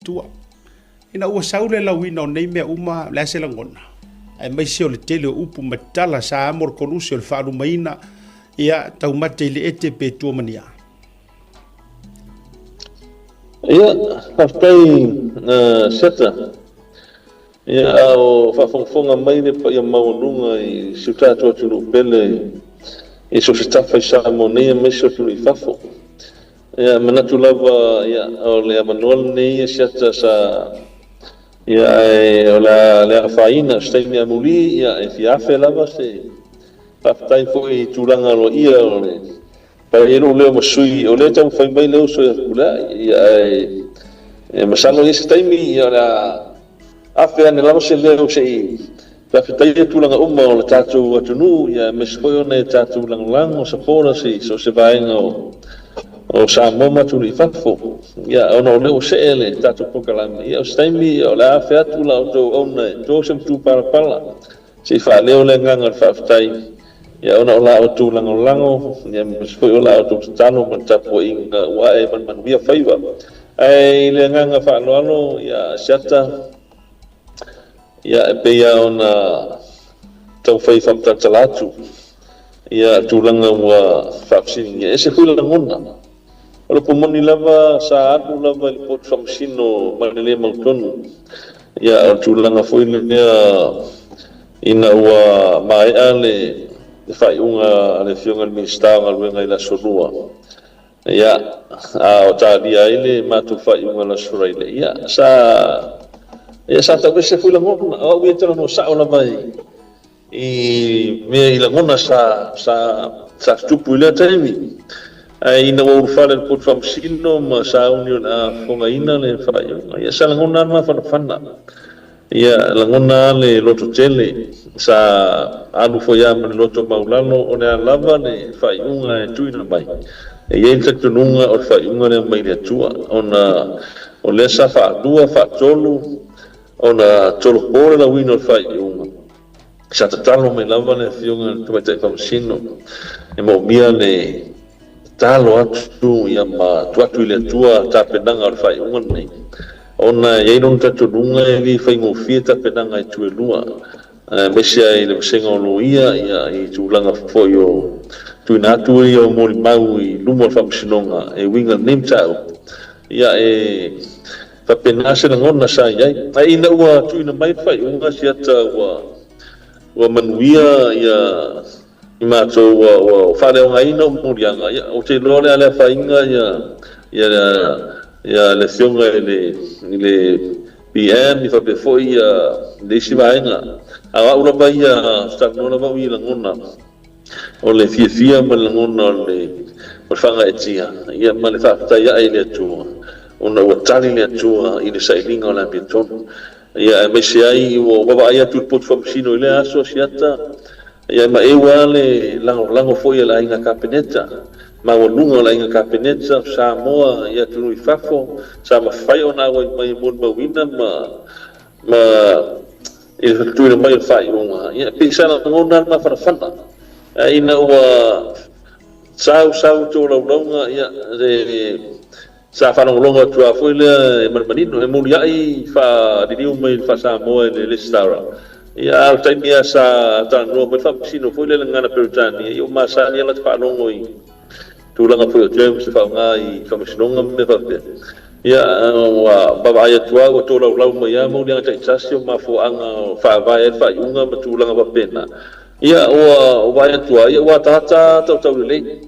tua ina ua saule lauina o nei mea uma le ase lagona ae maisi o le tele o upu matala sa amo le kolusi o le faalumaina ia taumate i le ete pe tuamania ia aftai seta ia o faafogafoga mai le paia maualuga i siutatu atulu pele i so se tafa i sa mo nei maisi o tulu i fafo ia manatu lava ia o le amanual nei ia siata sa ia o le afaina staimi amuli ia e fiafe lava se faafetai foʻi i tulaga aloaʻia o le pai lo leo masui o le tau fai mai leo so kula ia e masalo ia se taimi ia la afe ane lava se leo se i faafetai e tulaga uma o le tatou atunu ia mesikoe ona e tatou lagolago sapora se so se vaega o Samoa matuli fafo ia ona o leo se ele tatou pokalama ia o se taimi o le afe atu la o tou auna e tou se matupalapala se faaleo le agaga le faafetai ia ona o la o tu lango ia foi o la o tu tano man tapo inga wa e man via faiva ai le nganga fa lo ia siata ia pe ia ona tau fai fam talatu ia tu langa wa fapsin ia se foi langona o pomoni lava sa atu lava il pot famsino manele maltonu ia tu langa foi le ina wa mai ale fai unga ale fionga minister alwenga ila solua ia o tadia ile matu fai unga la sura ile ia sa ta bese fu la ngona o we tela no sa ola vai i me ila ngona sa tupu ile taimi ai na o fale pot fam sino ma sa union a fonga ina le fai unga ia sa ngona ma fana ia langona le loto tele sa alu foia me loto maulano o le lava le fai unga e tuina mai e ia tatununga o fai unga le mai le tua ona o le sa fa dua fa tolu ona tolu pore la wino fai unga sa tatalo me lava le fiunga tu mai fa sino e mo mia le talo atu ia ma tu le tua ta penanga o fai unga nei ona ia non tatununga e vi fai mo fieta penanga i tuelua mesia i le senga loia ia i tulanga foi o tuinatu i o mori mau i lumo famsinonga e winga nemtau ia e fa penase na ngona sa ia ai na ua tuina mai fai unga siata wa manuia ia i mato wa fale o ngai no murianga ia o te lole ale fainga ia le fionga le PM i fa pe foi le sivaenga awa ula vai sta no va wi la ngona o le fia ma la ngona o fanga etia ia ma le fa ta ia ile tu ona o tali le tu i le sailinga la beton ia me se ai o va ia tu pot fam sino ile asociata ia ma e wale lango foi la inga capeneta ma o lungo la inga capeneta Samoa ia tu i fafo sa ma fai ona o mai mon ma wina ma e tu mai fai unha ia pensar ngona ma farfana ina ua sau to longa ia sa fa longa tu a foi le marmanino e mulia i fa di mai fa Samoa le stara ia al taimia sa ta no me fa sino foi le ngana perutani io ma sa ia la fa longo i tu langa foi o James fa ngai fa sinonga me fa ia wa baba ia tua o to lau mo ia mo dia tai sasio ma fo anga fa vai fa unga matulanga ba pena ia o vai tua ia wa tata to le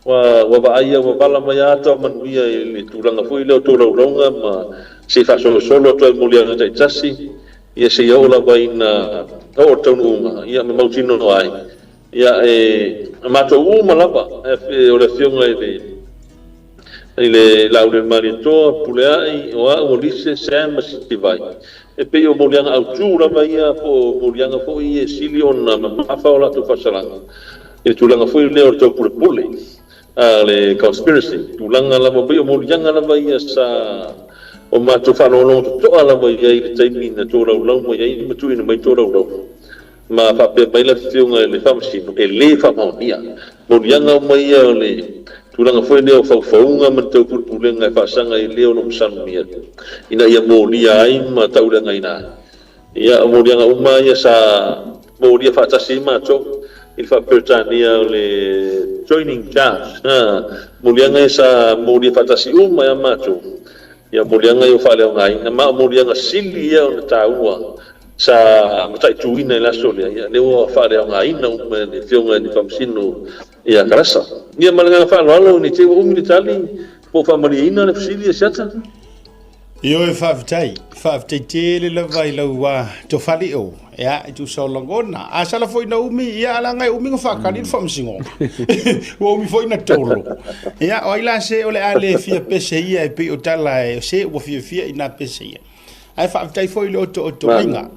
wa ba ia wa bala ma ia to man ia le tulanga foi le to lau ma se fa solo to mo dia tai sasi ia se ia ola vai na o to unga ia me mautino no ai ia ma to uma lava o le fionga ile laule marito puleai o a olise sem si vai e pe o molianga au tura vai a po molianga fo i siliona ma fa ola to fasalanga e tulanga foi le orto pule le conspiracy tulanga la mo pe o molianga la vai sa o ma to fa no to ala vai i taimi na to la mo i ma tu ina mai to la ma fa pe mai la fiunga le famsi e le fa monia molianga mai le tulanga foi leo faufaunga man tau pulenga fasanga I leo no msanumia ina ia molia ai ma taula ngaina ia molia nga uma ia sa molia fatasima to il fa pertania le joining jazz molia nga sa molia fatasi uma ya macho ia molia nga yo fale ngai na ma molia nga sili ia na taua sa matai tuina la solia ia leo fale ngai na uma ni fionga ni famsino ia karasa ia malanga fale lo ni te umi tali po famaliina le fsili siata Io e whaafitai tele la vai lau to whali o. Ia, tu sau langona. A sala foi na umi, ia ala ngai umi nga whakari ni whamsingo. Wa umi foi na tolo. Ia, o ila se ole ale fia pese ia e pe o tala e se ua fia ina pese ia. Ai whaafitai foi le oto inga.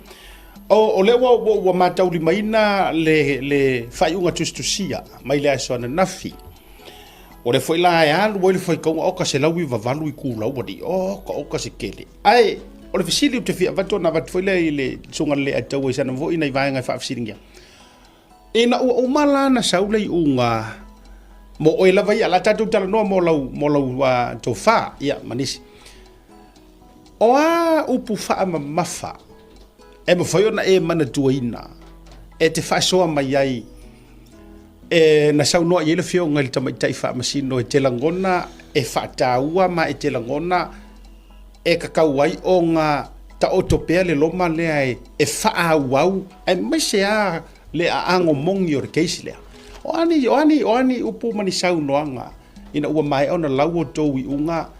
O le wa matauri maina le whaiunga tustusia, mai le asoana nafi. O le foi la ya lu le foi ko o ka se lawi va valu ku la wadi o ka se kele ai o le fisili te fia vato na vat foi le sunga le ata we sana vo ina vai nga fa fisili ngia ina o mala na saule unga mo o la vai ala tatu tala no mo lau wa to fa ya manisi o upu fa mafa e mo foi na e mana tuina e te fa so mai ai na sau noa yele fio ngal tama tai fa masino e te langona e fa taua ma e te langona e kakauai o nga ta otopea le loma le ai e fa au e mese a le a ango mongi o keisi le o ani upu mani sau noanga ina ua mai ona lau o towi unga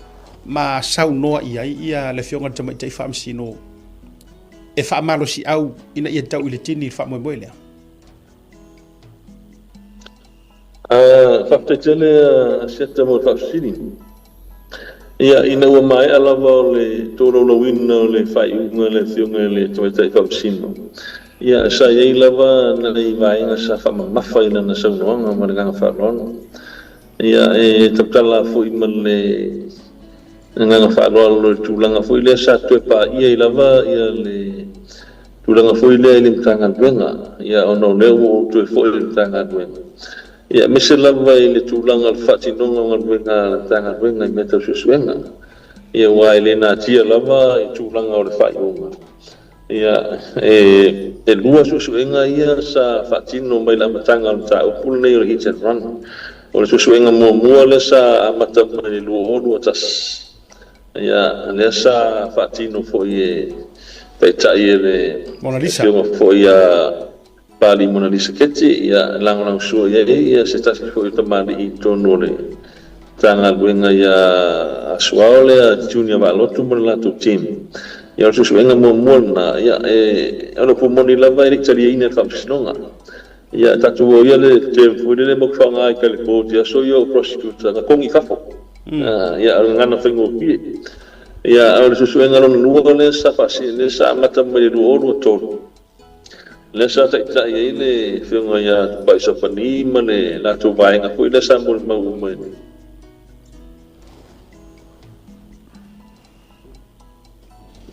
ma sau noa ia le fio ngal tama tai fa masino e fa malo si au ina ia tau ile tini fa mo le Faktatele seta mo fafsini. Ia ina ua mai alava le toro lo wina le fai unga le fionga le toitai fafsino. Ia sa ia lava na le vai na sa fa mafa ina na sa noanga ma nga fa lon. Ia e taptala fo iman le nga fa lon le tulanga fo ile sa to pa ia lava ia le tulanga fo ile le tanga benga. Ia ono le o to fo ile tanga benga. Ia mese lava le tulanga le fatinonga ngal benga tanga benga meta susuenga ia wa ile na tia lava i tulanga o le faiunga ia e lua susuenga ia sa fatino mai la matanga o ta upul nei o hit and run o le susuenga mo le sa mata mai lu o tas ia le sa fatino foi pe tai le Mona Lisa foi pali Mona Lisa keti ia lang so ia se tas ko tamani I tono le tanga luenga ia aswaole junior valotu la tu team ia so suenga mo na ia ono pu moni lava ile tali ina famsnonga ia tatu ia le tem fu le mo fanga I California so yo prosecutor nga kongi fafo ia ngana fengo pi ia ono so suenga lo nuo le sa fasi le sa mata me lo o to le sa ta ile fionga ya bai sa pani mane la tu bai nga foi le sa mo mo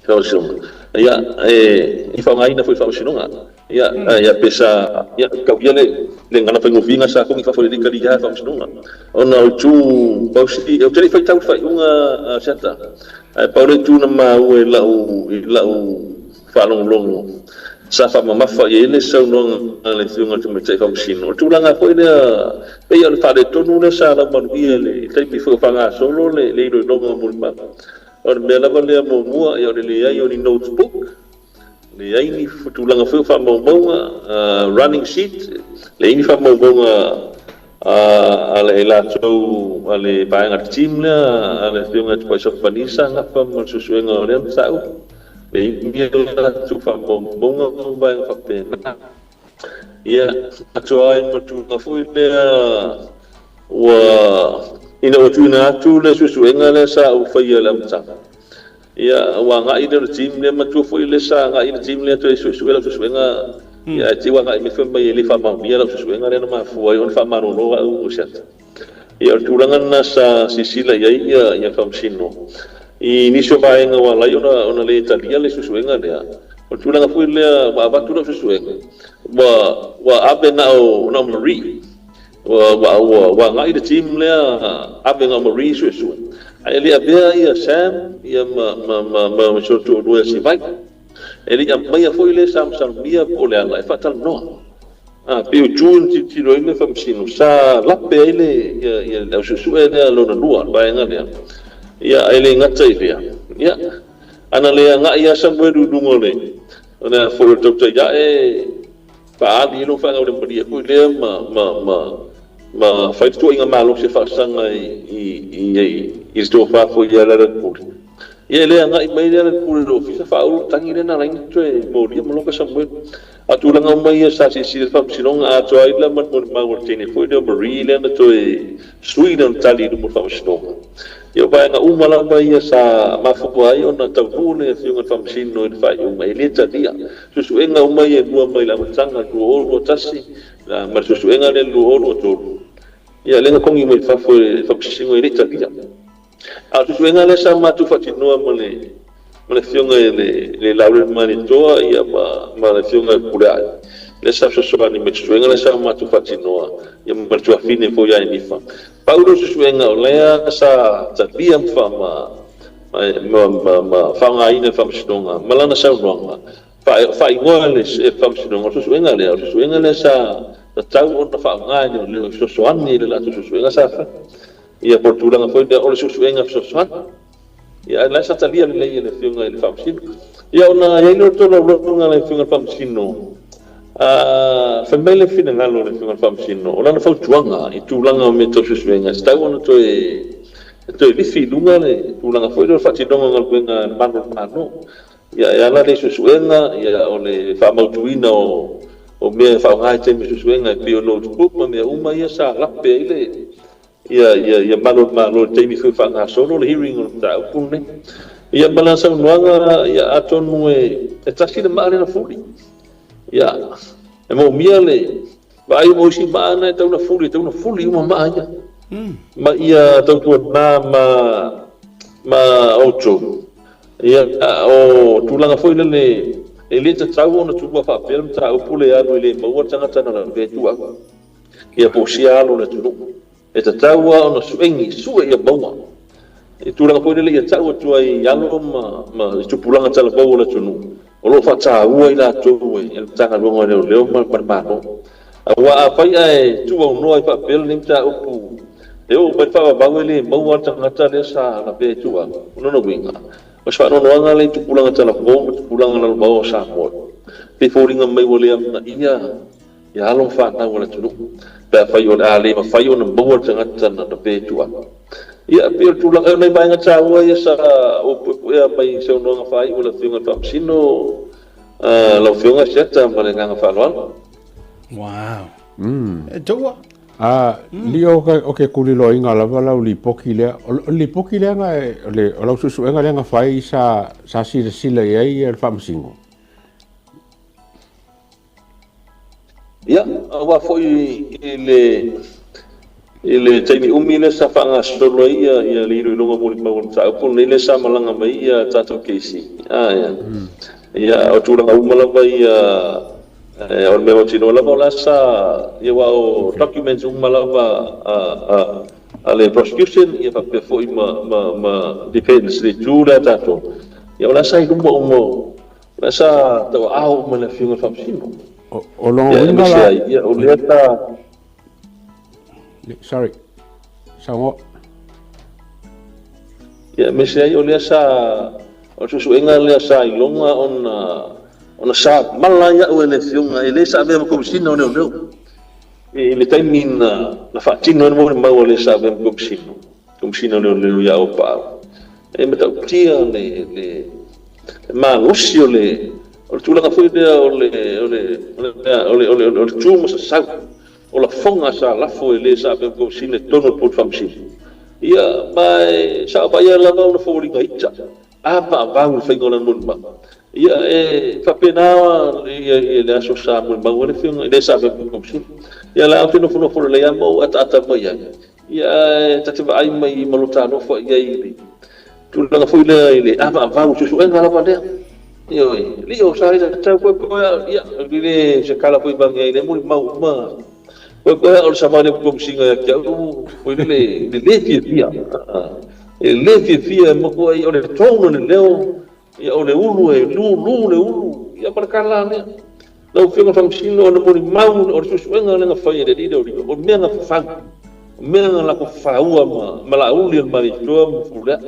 Kausium ya I fa ngai na foi fa sinonga ya pesa ya ka le ngana fa ngofinga sa ko I fa foi le kali ya fa sinonga ona tu pausi eu tele fa tau fa unga seta pa le tu na ma u la u fa long sa fa mafa ele sa no le fiunga tu mete fa sino tu langa foi le pe yo fa de tonu le sa la man ile te mi fo fa nga solo le no mo ma or me la vale mo mo yo le yo ni notebook le ai ni tu langa fo fa mo running sheet le ni fa mo ale la so ale pa nga team la ale fiunga tu pa so panisa nga fa mo susuenga le sa Ia tu fa bonga ba fa pena ia atoa mo tu na foi le wa ina o tu na tu le susuenga le sa u fa ia la mta ia wa nga ina le team le ma tu foi le sa nga ina team le tu susuenga ia ti wa nga mi fa mai le fa ma ia la susuenga le ma foi on fa ma no o set ia tu langa na sa sisila ia fa msino Inisio vai nga wala ona le Italia le susuenga le o tulanga foi le ba tu le susuenga wa abe na o na mari wa ngai de team le ave nga Marie su ai le abia ia Sam ia ma so to do si vai ele ia mai foi le sam mia po le ala fatal no pe o jun ti lo ile fam sinu sa la pe ele ia su ele lo na lua ba nga le ia ele ngata ia ana le nga ia sam we du ngole ona for doctor ya pa ali lo fa nga le dia ko le ma fai tu inga malo se fa sanga i sto fa fo ya la pur ye le nga i mai la pur lo fi sa fa u tangi le na ring tu mo ri mo lo ka sam we atu la nga mai sa si fa sinong a to ai la man ma wo tini fo de bri le na to sui dan tali do mo fa sinong yo ba nga umala mai sa ma fo ai ona ta vune fi nga fam sin no fa yu mai le ta dia su nga mai e bua mai la tanga do o tasi la ma su nga le lo o to ya le nga kongi mai fa fo sin no le ta dia a su nga le sa ma tu fa no ma le fionga le laure mani toa ia ma le fionga kura le sa so ni me suenga le sa ma tu fa no ia ma tu fine fo ya ni fa Paulo suenga o le sa ta bia fa ma fa nga ina fa mstonga malana sa ronga fa igual e fa mstonga suenga le sa ta tau on fa nga ni le so ani le la suenga sa fa ia portura nga foi de o suenga so ia la sa ta bia le fionga le fa msino ia ona ia no to lo nga le fionga fa msino famele fina ngalo le fingal fam sino ola na fau tuanga I tulanga me to suswenga sta ona to li fi lunga le tulanga foi do fati donga ngal kuenga mano ya la le suswenga ya ole fa mautuina o me fa ngai te me suswenga pe no tupu me uma ya sa la pe ile ya malo te mi fa nga solo le hearing on ta upune ya balansa nuanga ya atonu e tasi de mare na fuli ya mo miale vai mo si mana tau na fuli uma maia ma ia tau tu ma ocho ia o tulanga foi le ele te tau ona tu fa film tau pule anu ile mo tanga tana na ve tu ia po sialo le tu e te tau ona suengi sue ia baua e tulanga foi le ia tau tu ai yalo ma tu pulanga tala baua le tu o lo fa ta ua ila to e tanga longa le ma parmano wa fa ai tu o no ai fa pel nim ta upu e o pa fa ba le mo wa tanga ta le sa na pe tu a no winga o fa no nga le tu pulanga ta la bo tu pulanga la bo sa mo pe foringa mai wo le na ia lo fa na wala tu pa fa yo ale ma fa yo na bo tanga ta na pe tu a ia pe tu lang nei mai nga cha wa ia sa o ia mai se no nga fa i wala finga tam sino lo finga seta ma le nga fa lo wow toa lio ka kulilo inga la wala li poki le nga le lo su nga le nga fa i sa sila ia el fam singo ia wa foi ile taimi umile sa fanga solo ia le longa mo ma sa ko le sa malanga mai ia tato kesi ia o tu la umala vai o me o tino la bola sa ia wa o documents umala va ale prosecution ia pa foi ma defense le tu la tato ia la sa mo la sa to au mo le fingo fam sino o lo ngala ia o le ta sorry sango ya me sei o le sa o su enga le sa ilonga ona sa malaya o le fiunga ele sa be ko sino no ele tai min na fa tino mo mo le sa be ko sino no ya o pa e me ta tia le ma usio le o tu la foi de o tu mo sa o la fonga sa la foi le sa be ko sine tono pot fam sin ia mai sa ba ia la no foi ga itsa apa va fe ngona mun ba ia fa pena ia le aso sa mun ba le fin le sa be ko sin ia la tino fo le ia mo ata ba ia tati ba ai mai malota no fo ia ili tu la foi le apa va su en la ba de io sa ida ta ko ia le se kala foi ba ia le mun ma o sama le kom singa ya o le fia le fia mo ko o le tono le leo ya o le ulu le ulu ya parkala ne lo fia fam sino no mo mau o susuenga le nga fai le dio o menga fa menga la ko fa ua ma la uli ma ri to fula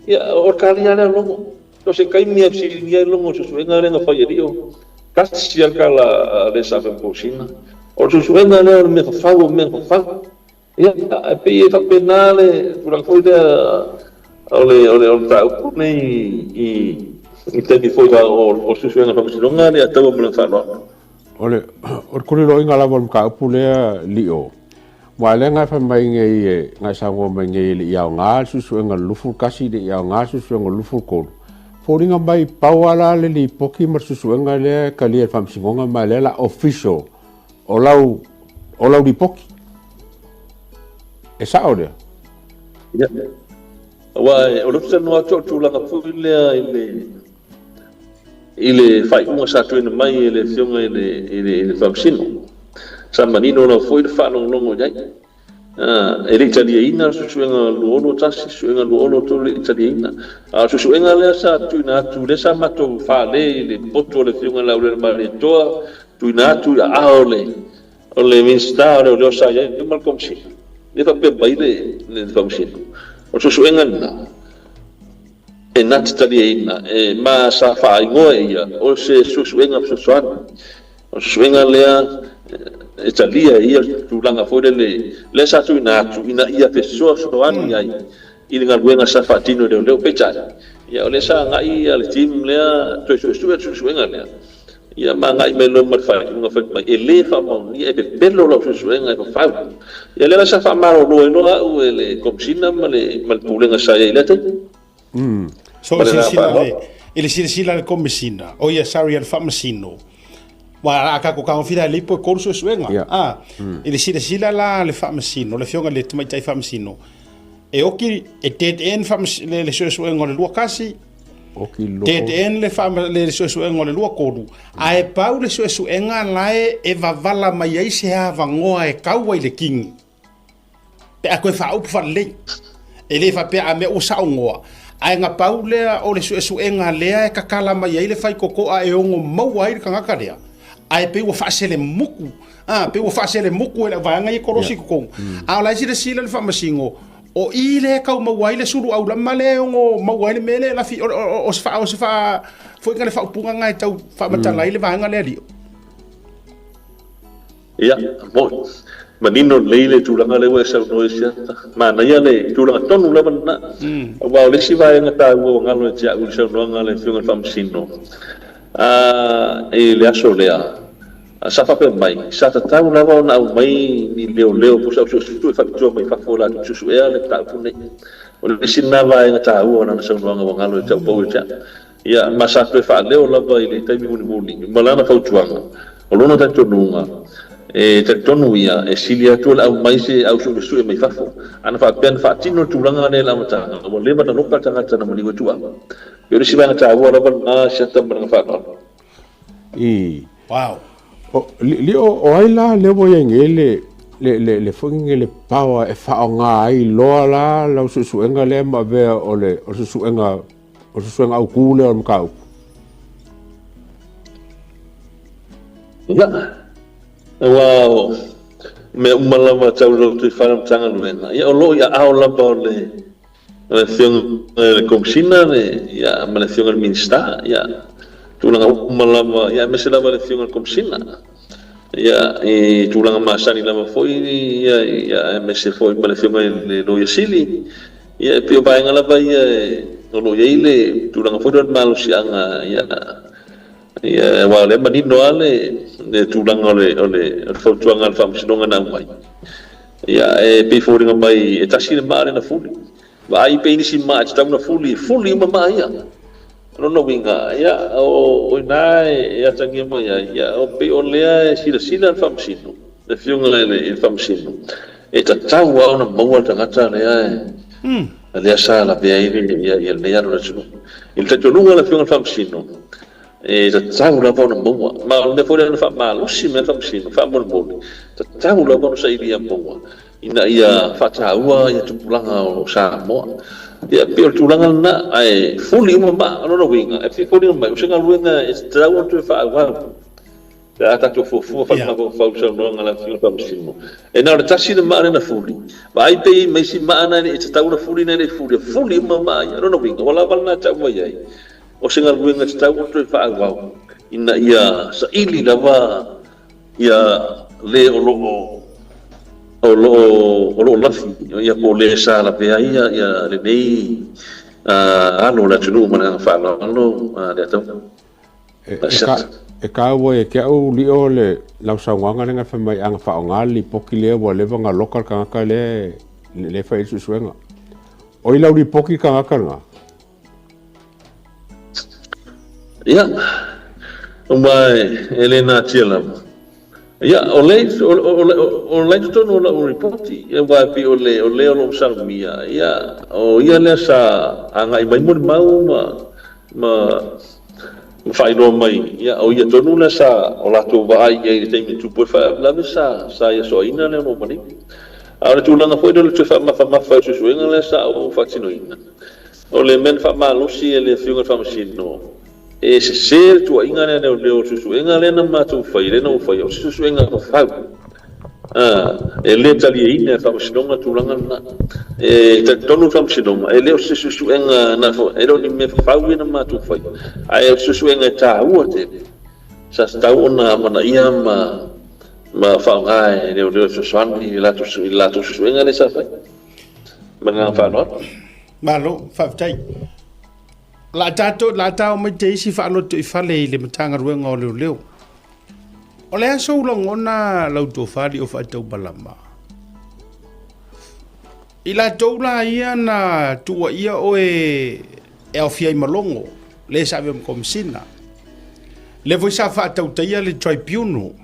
ya o kaliana lo to se kai mi apsi ni lo mo susuenga le nga fai dio kasi kala le sa fam posina o susuenga le me fa ya pe e fa penale kurang foi da ole ta nei i te foi o susuenga fam posina le ata mo le fa no ole o kuri lo inga lava ka pule lio wa le nga fa mai nge nga sa ngo mai nge li ya nga susuenga lufu kasi de ya nga susuenga lufu ko foringa mai pawala le li poki mar susuenga le kali fam singonga mai le la official o lau di poki e sa o de ya wa o lu sen wa to la ka fuile ile fai uma sa tu mai ile fiona ile fam sino sa manino no foi fa no longo dai ele italiana susuenga luono tasi susuenga luono to italiana susuenga le sa tu na tu le sa mato fa le poto le fiona la ule mare to tu na tu ole minsta ole sa ya mal kom si le fa pe baile le fam sino o susuenga na e nat italiana e ma sa fa ngoia o se susuenga susuan o susuenga le Italia ia tulanga foi le sa tu ina ia pessoa soan ia ili ngaluenga sa fatino de leo pecha ia ole sa ngai ia le tim le to suenga le ia ma ngai me no mar fa nga fa ele fa mo ia pe bello lo suenga fa ia le sa fa maro no au ele komsina male mal pulenga sa ia te so ele sila le komsina o ia sari al famasino wa aka ko ka fila lipo kurso suenga ele sila la le famasino le fionga le tuma tai famasino e oki e tet en famasino le suenga le luakasi oki lo tet en le suenga le luakodu ai pau le suenga lae e vavala mai ai se ava ngoa e kaua i le king pe a ko fa up fa le ele fa pe a me usa ngoa ai nga pau le o le suenga le e kakala mai ai le fai koko a e ongo mau ai ka ngaka le ai pe wo fasele muku pe wo fasele muku ele vanga i korosi ko a la sila le famasingo o ile ka mo waile suru au la male ngo mo waile mele la fi o fa foi ngale fa punga ngai tau fa matala ile vanga le dio ya mo manino leile tulanga le wa sa no sia mana ya le tulanga tonu la bana wa le si va ngata wo ngalo ja u sa no ngale fiunga famsino e le asolea sa fa pe mai sa ta tau na wa na mai ni leo pu sa su fa tu mai fa fola su e le ta pu ne o le sinna va ngata u na sa no ngalo ja po ja ya ma sa pe fa leo la va ile tai muni malana fa tuanga o lona ta tonunga e te tonu ia e silia tu au mai se au su mai fa fo ana fa pen fa tino tulanga ne la mata o le mata no ka tanga tana mo ni tua yo ri siba ngata wa la ba sa ta ba fa wow li o aila le bo ngele le fonge le power e fa nga ai lo la su enga le ma ve o su enga au kule o mkau ya wow me malama tau lo tu faram tanga luena ya lo ya au la ba le fiong le komsina ya malesiong al minsta ya tulanga malama ya mesela malesiong al komsina ya tulanga masani lama foi ya mese foi malesiong le lo yasili ya pio ba ngala ba ya lo ile tulanga foi mal sianga ya wale manino ale le tulanga ole fotuanga al famsinonga na mai ya pe foringa mai tasile mare na fuli vai pe ni sima ta na fuli mama ya no winga ya o nai ya tangi mai ya o pe ole sila al famsino le fiunga le famsino ta tawa ona maua tangata le le sa la be ya le ya no il te tonunga le fiunga al famsino Tahu la pona boa ma le foi na fa malo si me fa si fa mo mo tahu la pona sai dia boa ina ia fa tahu ia tupulanga o sa mo ia pio tulanga na ai fuli ma no winga e fi fuli ma usinga luenga e tahu tu fa wa ya ta tu fu fa ma fa usa no ngala fi fa si mo e na ta si ma na fuli ba ai pe mai si ma na e tahu na fuli na fuli ma ia no winga wala wala ta mo ia o singa luenga tahu tu fa wa ina ia sa ili lava ia le o lo lafi ia ko le sa la pe ia le nei alo la tulu mana fa la alo le to e ka wo e ke o li o le la sa wanga nga fa mai anga fa ngali poki le wo le vanga local ka le fa isu suenga o ila uri poki ka nga ya mai Elena Tiela ya olay to no la reporti ya va pi ole lo salmia ya o ya le sa anga mai mau ma fai no mai ya o ya to no la sa o la to vai ya te tu por fa la sa ya so ina le no mani ahora tu langa foi do tu fa ma fa su ina le sa o fa ina o le men fa ma lo si ele fiunga fa no e se tu inga ne leo su inga le na matu fai le no fai o su inga no fa e le tali ina fa sinonga tu langa na e te tonu fa sinonga e le su inga na fo e lo ni me fa ina matu fai ai su inga ta u te sa sta una mana ia ma fa ngai le su swani la tu su inga le sa fai mana fa no malo fa tai la tato mai te isi fa no te fa le matanga ruenga o leo o le aso ngona lau to fali o fa tau balama ila to la ia na tua ia o e ofia malongo le sa ve komsina le voi sa fa tau te ia le tribunal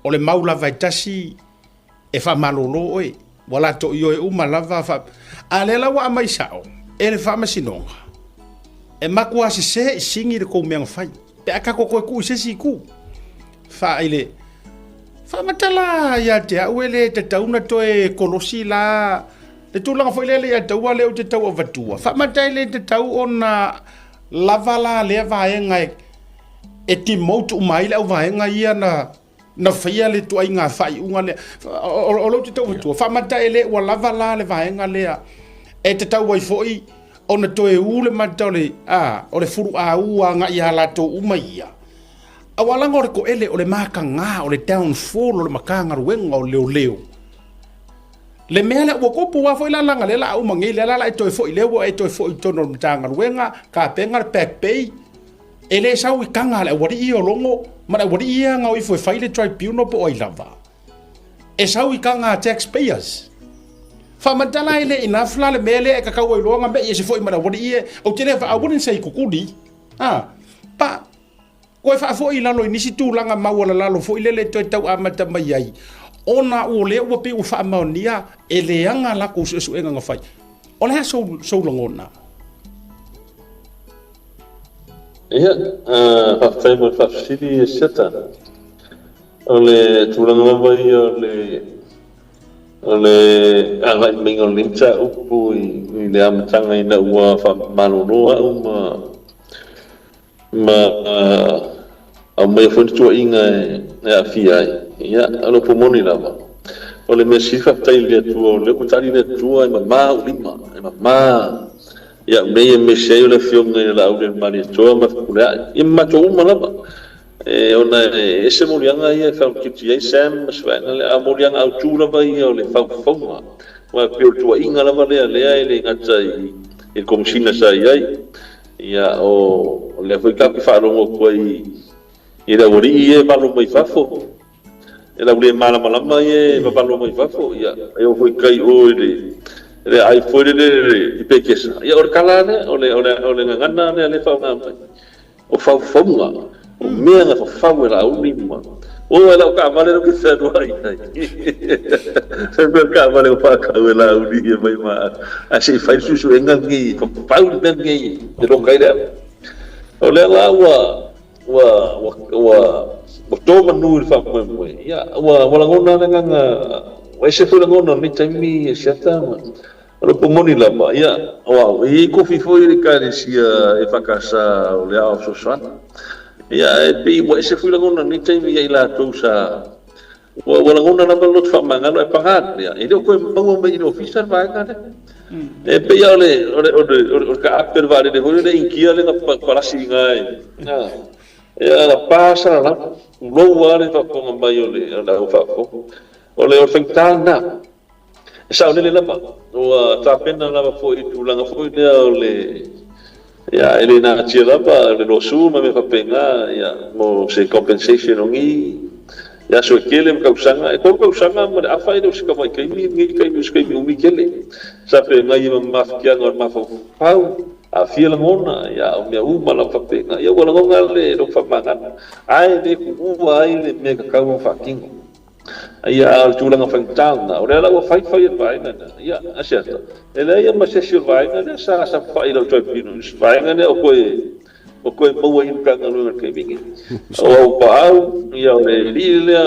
o le maula vai tasi e fa malolo oi wala to io e uma lava fa ale la wa mai sao ele fa masinonga e makua se singi de ko me fai pe aka ko ku se si ku fa ile fa matala ya te awele te tauna to e kolosi la te tulanga foi le ya tau le o te tau vatua fa matale te tau ona lavala le vaenga e ti motu mai le vaenga ia na faia le tu ainga fai unga le o lo te tau vatua fa matale o lavala le vaenga le e te tau wai foi ona toe ule matole o le furu nga ia la to umaia awala ngore ko ele o le makanga o le downfall o le makanga ruenga o leo le mele o ko po foi la langa le la umangi le la to foi le o to foi to no matanga ruenga ka penga pack pay ele sa wi kanga le wori i o longo ma le wori ia nga o foi fai le tribunal po i lava e sa wi kanga taxpayers fa matala ile ina fla le mele e ka wai longa me se foi mara wori e o tele fa wouldn't say kukudi pa ko fa foi la lo inisi tu langa mawala la lo foi le to tau amata mai ai ona o le o pe o fa maonia e le anga la ko su nga fai ona so longona fa fa mo fa sidi seta ole tu langa mai ole anga mingo limcha upu i le amtanga ina ua fa maloloa ma au mai fontu inga e afia ia alo pomoni lava ole me sifa tai le tu le kutari le tu ai ma ulima ma ia me sei le fiume la u le mani to ma kula imma to uma lava ona ese molianga ia fa kiti ai sam swana le molianga au tula vai o le fa fonga wa pio tu inga la vale le ngata i komsina sai ai ia o le foi ka fa rongo koi i da wori e palo mai fafo e la ule mala mai e palo mai fafo ia e o foi kai o le ai foi le pekesa ia or kala ne o le ngana ne le fa mai o fa fonga o mea na fa la ulima o ela ka vale no que se do ai sempre ka vale o pa ka la uli mai ma assim faz su engangi fa ngi de lo kai o le la wa to manu fa mo ya wa la ngona nga wa se fu la ngona ni taimi seta o pomoni la ma ya wa i ko fi fo i ka sia e fa casa o le au so sa ya e pe wa se fu la ngona ni taimi ya la to sa wa la ngona na lo fa manga no e pagat ya e ko mo me no officer va ka e pe ya o ka aper va de ho le inkia le na parasi ngai na ya la pasa la lo wale fa ko mai o le na fa ko o le o fentana sa le la pa o ta pena la fo i tu langa fo le o le ya ele na tira pa le lo su ma me fa penga ya mo se compensation ngi ya so kele ka usanga e ko usanga ma a fa ile se ka mai kai mi kele sa pe ngai ma mafkia ngor ma fa pau a fila ngona ya o me uma la fa penga ya wala ngonga le lo fa manga ai de ku ai le me ka fa kingo ya tulanga fantana ora la fai vai na ya acerta ela ia ma se vai na sa fai lo toi pino vai na o ko mo in ka no ke bingi o pa ya le lila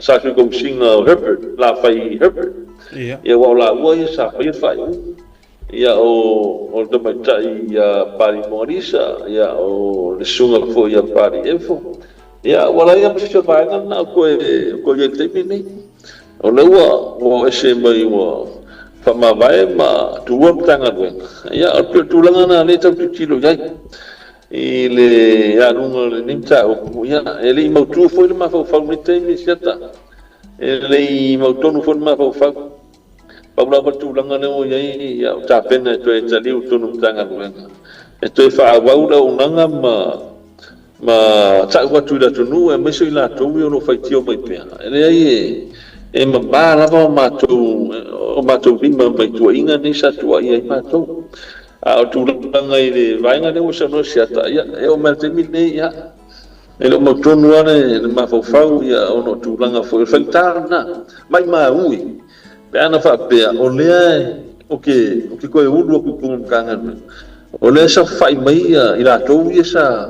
sa ku kom singa Herbert la fai Herbert ya wa ya sa fai ya o de mai ya pari morisa ya o le sunga fo ya pari efo ya wala ya mse vai na ko ye te mini o le o ese mai wa fa ma vai ma tu won tanga we ya tu langa na le tu tilo ya ile ya runga le nimta o ya ele mo tu fo le ma fa mi te mi seta ele mo tonu fo ma fa pa bla tu langa le o ya ta pena to e tali u tu tanga we e to fa wa u nanga ma ta wa tu da tu nu e me so la tu yo no fa tio mai pe ele ai e ma ba la ma tu bin ma tu inga ni sa tu ai ma tu a tu langa ile vai nga o sa no sia ta ya e o mal te mi ne ya ele mo tu nu ane ma fa ya o no tu langa fo fa ta na mai ma ui pe ana fa pe o le o ke ko e u ku ka nga o le sa fa mai ya ila tu ya sa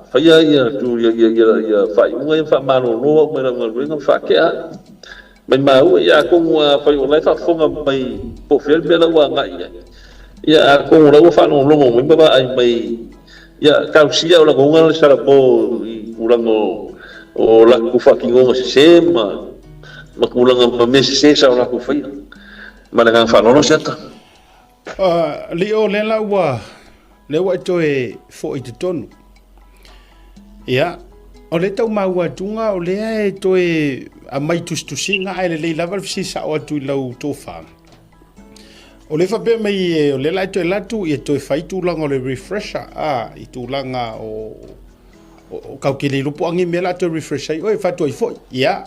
fa ya tu ya fa ngai fa ma no me na ngai fa ke a mai ma u ya ko fa o lai fa fonga mai po fel be la wa ngai ya ko la fa no lo mo ba ai mai ya ka sia la ko ngal sa po ulango o la ku fa ki ngo se ma kulang ma me se sa la ku fa ma na fa no seta leo le la wa le wa to e fo i te tonu ya o le tau maua tunga o le e to e a mai tustusinga ai le lava fisi sa o tu lau to fa o le fa be mai e o le la to e latu e to e fai tu langa o le refresher i tu langa o kau ke le lupo angi me la to refresher o e fa to i fo ya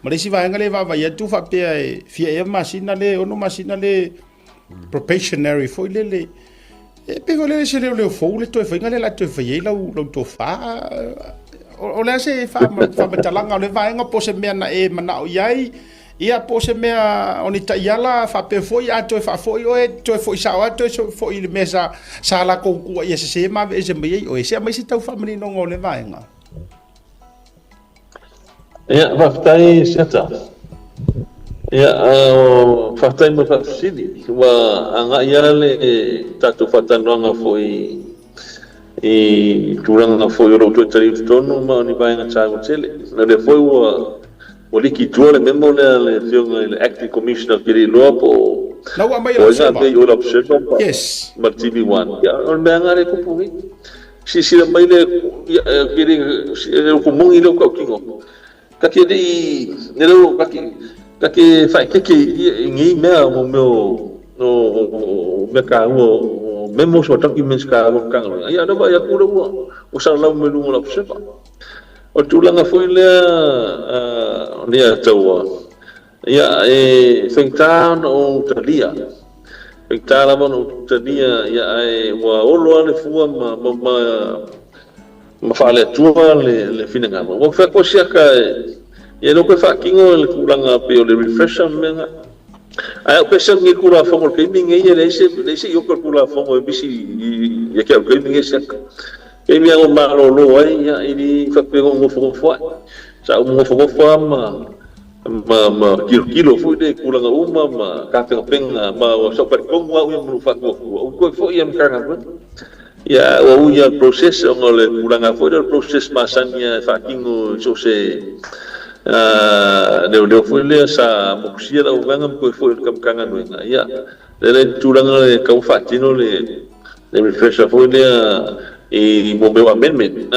ma le si va ngale va ya tu fa pe e fia e masina le ono masina le probationary fo le e pe le se le fo le to fa ngale la to fa ye la to fa o le se fa talanga le va nga po se me na e mana o yai ia po se me oni ta yala fa pe fo ya to fa fo o e to fo sa wa to fo i le mesa sa la ko ku ia se ma e se me o se mai se tau fa mani no le va nga ya va tai seta ya fatai mo fa sidi wa anga ia le tatu fatananga foi turanga na foi ro to tari tonu ma ni vai nga cha tele na le foi o liki tuole memo le fionga le acting commissioner kiri lopo na wa mai o ya be o observer yes ma TV1 ya on me anga le ko pui si mai le kiri ko mongi le ko kingo ka kiri ne lo ka ke fai ke ngi me mo no me ka o memo so documents ka o ka ya no ba ya ku o sa la me lu la observer o tulanga foi le dia tawa ya fengtan o talia fengtala mo talia ya wa olo le fua ma fale tua le finanga mo fa ko sia ka ya no ko fa kingo le kulanga pe o le refresher menga ai o pesa ngi kula fongo ke mi ngi le se yo kula fongo bisi ya ke ke mi ngi se ke mi ngo malo lo ai ya ini fa pe ngo fongo fo sa ngo fongo fo ma kilo fu de kula nga uma ma ka penga ma so per kongo wa mu fa ko fo yam kanga ya o ya proses ngole kula nga fo del proses masanya fa kingo so se deu foi le sa muxia da uganga ko foi kam kanga no ya le tulanga le ka fatino le refresh foi le e mo be amendment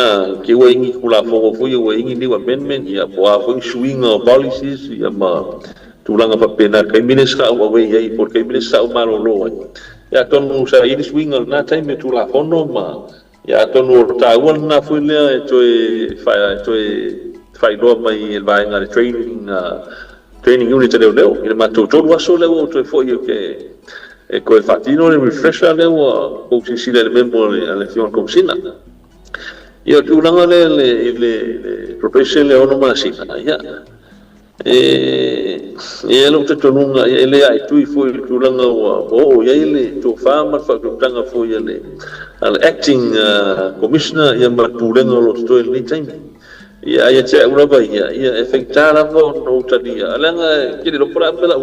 ke wa ingi kula fo foi wa ingi ni amendment ya po foi swing policies ya ma tulanga pa pena kai minister wa we ya por kai minister malo lo ya ton sa ini swing na time tula fono ma ya ton ta won na foi le fai lo mai il vai ngare training unit de leo il ma to waso leo to fo io che e co il fatino le refresher leo o si le membo alle fion comsina io tu la le profession le ono ma si ya e lo to lunga ele ai tu fo tu langa o ya ile to fama fa to tanga fo ile al acting commissioner ya ma tu lenga lo to il time ya che una via ya effettare no tadia alanga kiri lo pora pela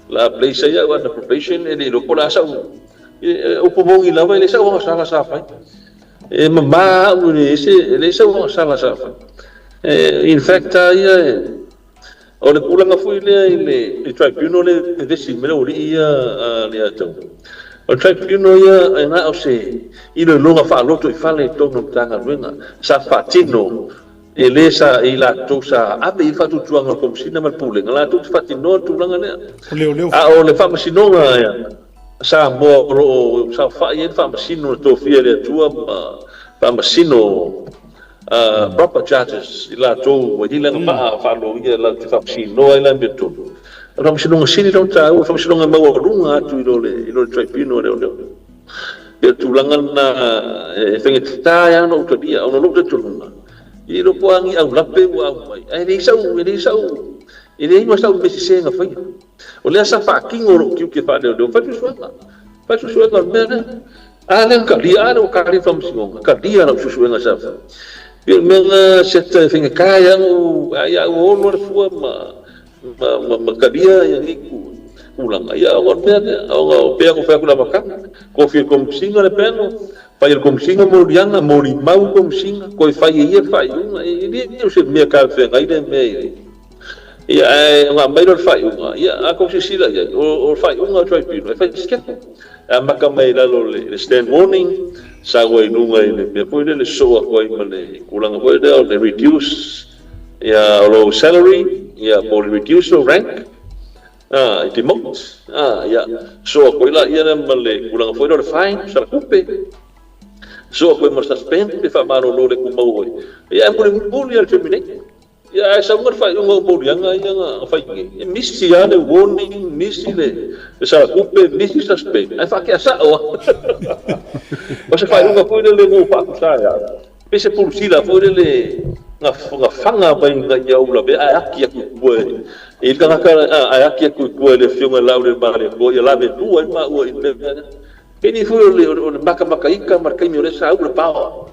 la place ya wa profession e lo pora sa o povo ila vai le sa wa sala sa fa e ma le sa wa sala sa fa in fact ya o le pula nga fu le tribunal le desi me lo ia le ato o tribunal ya na o se ilo longa fa loto I fa le to no tanga ruenga sa fatino e lesa e la tosa abe I fatu tuanga komsina mal pule la tu fati no tu langa ne o le fa masino ya sa mo ro sa fa ye fa masino to fia le tua fa masino proper charges la to wa dile ma fa lo ye la fa masino ila betu ro masino ngasini do ta o fa masino ma wa runga tu ilo tribunal le tu langa na fengeta ya no to dia ono lo to lunga I lo poangi au lape wa mai ai le sau ele mo sau besi senga fa o le sa fa kingo ro ki fa de fa tu suanga mena ale ka dia o ka ri fam singo ka dia no suanga sa fa pe menga seta finga kaya o ya o no fu ma ka dia yang iku ulang ya o mena o pe ko fa ku la makan ko fi kom singa le peno fai kom singa mo dianga mo ri mau kom singa ko fai ia fai una e se me ka fe ngai de me ia nga mai ro fai una ia a ko si sila ia o fai una try pino fai sket a maka mai la lo le stand warning sa go inunga le me foi le so ko I male kulanga foi le reduce ia lo salary ia por reduce your rank demote ia so ko ila ia male kulanga foi le fine sa kupe so ko mo suspend pe fa maro lo le ku mau ya mo le terminate ya sa mo fa ngo bo yang fa misi ya le warning misi le sa kupe misi suspend ai fa ke sa o sa fa ngo po le ngo fa sa ya pe se pulsi la fo le nga fanga ba nga ya ula be ai ki ku ko e ka ai ki ku ko le fio la le ba le ko ya la be tu ma o ini fu le maka ika markai mi ole sa u le pao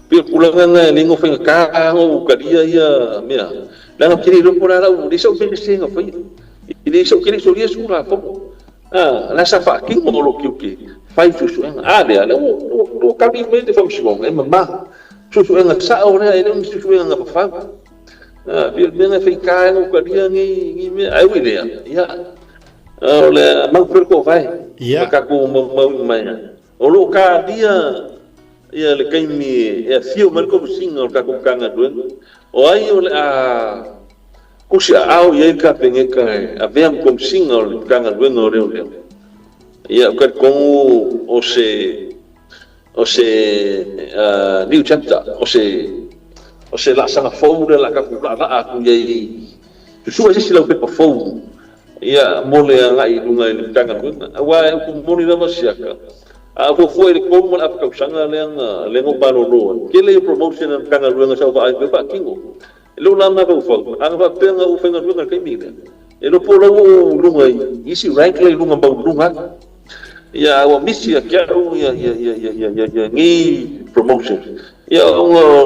pe pulanga lingo fa ka o ka dia ia mea la kiri ro pora u di so pe singa fa ini so kiri so dia su la fo la sa fa ki mo lo ki fa tu su le o ka bi me de fa mshimo e mama su nga sa o ne ele su nga fa pe me fa ka o ka dia ngi me ai wi le ya ole mang per ko vai ka ku mau mai o lo ka dia ia le kai mi e fio mal ko singa ka ku kanga duen o ai ole ku si au ye ka penge ka a veam kom singa o kanga duen o le ia ka ko o se new chapter o se la sanga fo la ka ku la ku ye su se la pe fo ia mole ngai lunga I tanga kuna wa ku moni na masiaka a fo foi ko mo ap ka sanga lengo palo no ke le promotion ang tanga lunga sa ba ai ba kingo lo la na ba fo ang ba penga u fenga lunga kai mi lo polo lunga isi rank le lunga bau lunga ya wa misi ya kau ya ngi promotion ya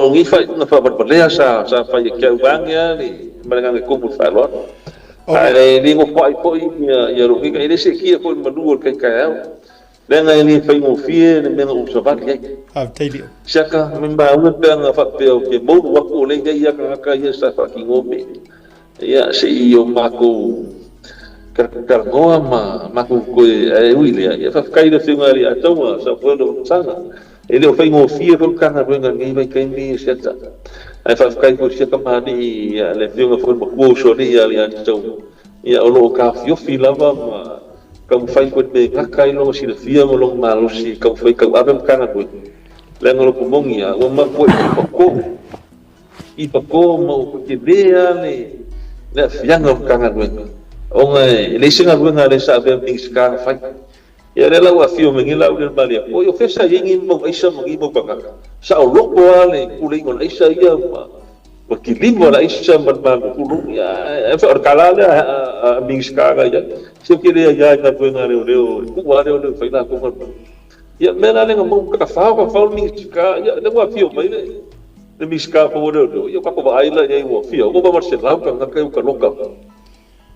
ngi fight na fa berlea sa fa ya kau bang ya ni mereka kumpul falot ai ni ngo poi ya rugi ka ini sekia pun menduol kai dan ini fai ngo fie ni menga observat ya Tailio. Siaka membawa bang fa pe ke mo wa ko le ya ka ya sa fa ki ngome ya si yo mako kargoa mako ko wile ya fa kai de ngari atoma sa puedo sana ele fai ngo fie ko kana benga ngi vai kai ni seta ai fa kai ko sia kamani ya le fio fo mo so ni ya tau ya lo ka fio filava ma ka fai ko be kai lo si de fia mo lo malo si ka fai ka abem kana ko le ngolo ko mongia o ma ko i pako mo ko ke dea le fianga kana ko o le singa ko ngale sa be things ka fai ya le la fio me ngila u le bali o yo fesa yengi mo isa mo ngi mo baka sa o lo ko ale ku le ngol isa ya ma ki limo la isa man ma ku lu ya fa kala le things ka ga ya se ke le ya ka ko ngale o ku wa le fai la ko ya me la le mo ka fa things ka ya le wa fio mai le miska po do yo ka ko ba ila ye wo fio ko ba mar se la ka ka loka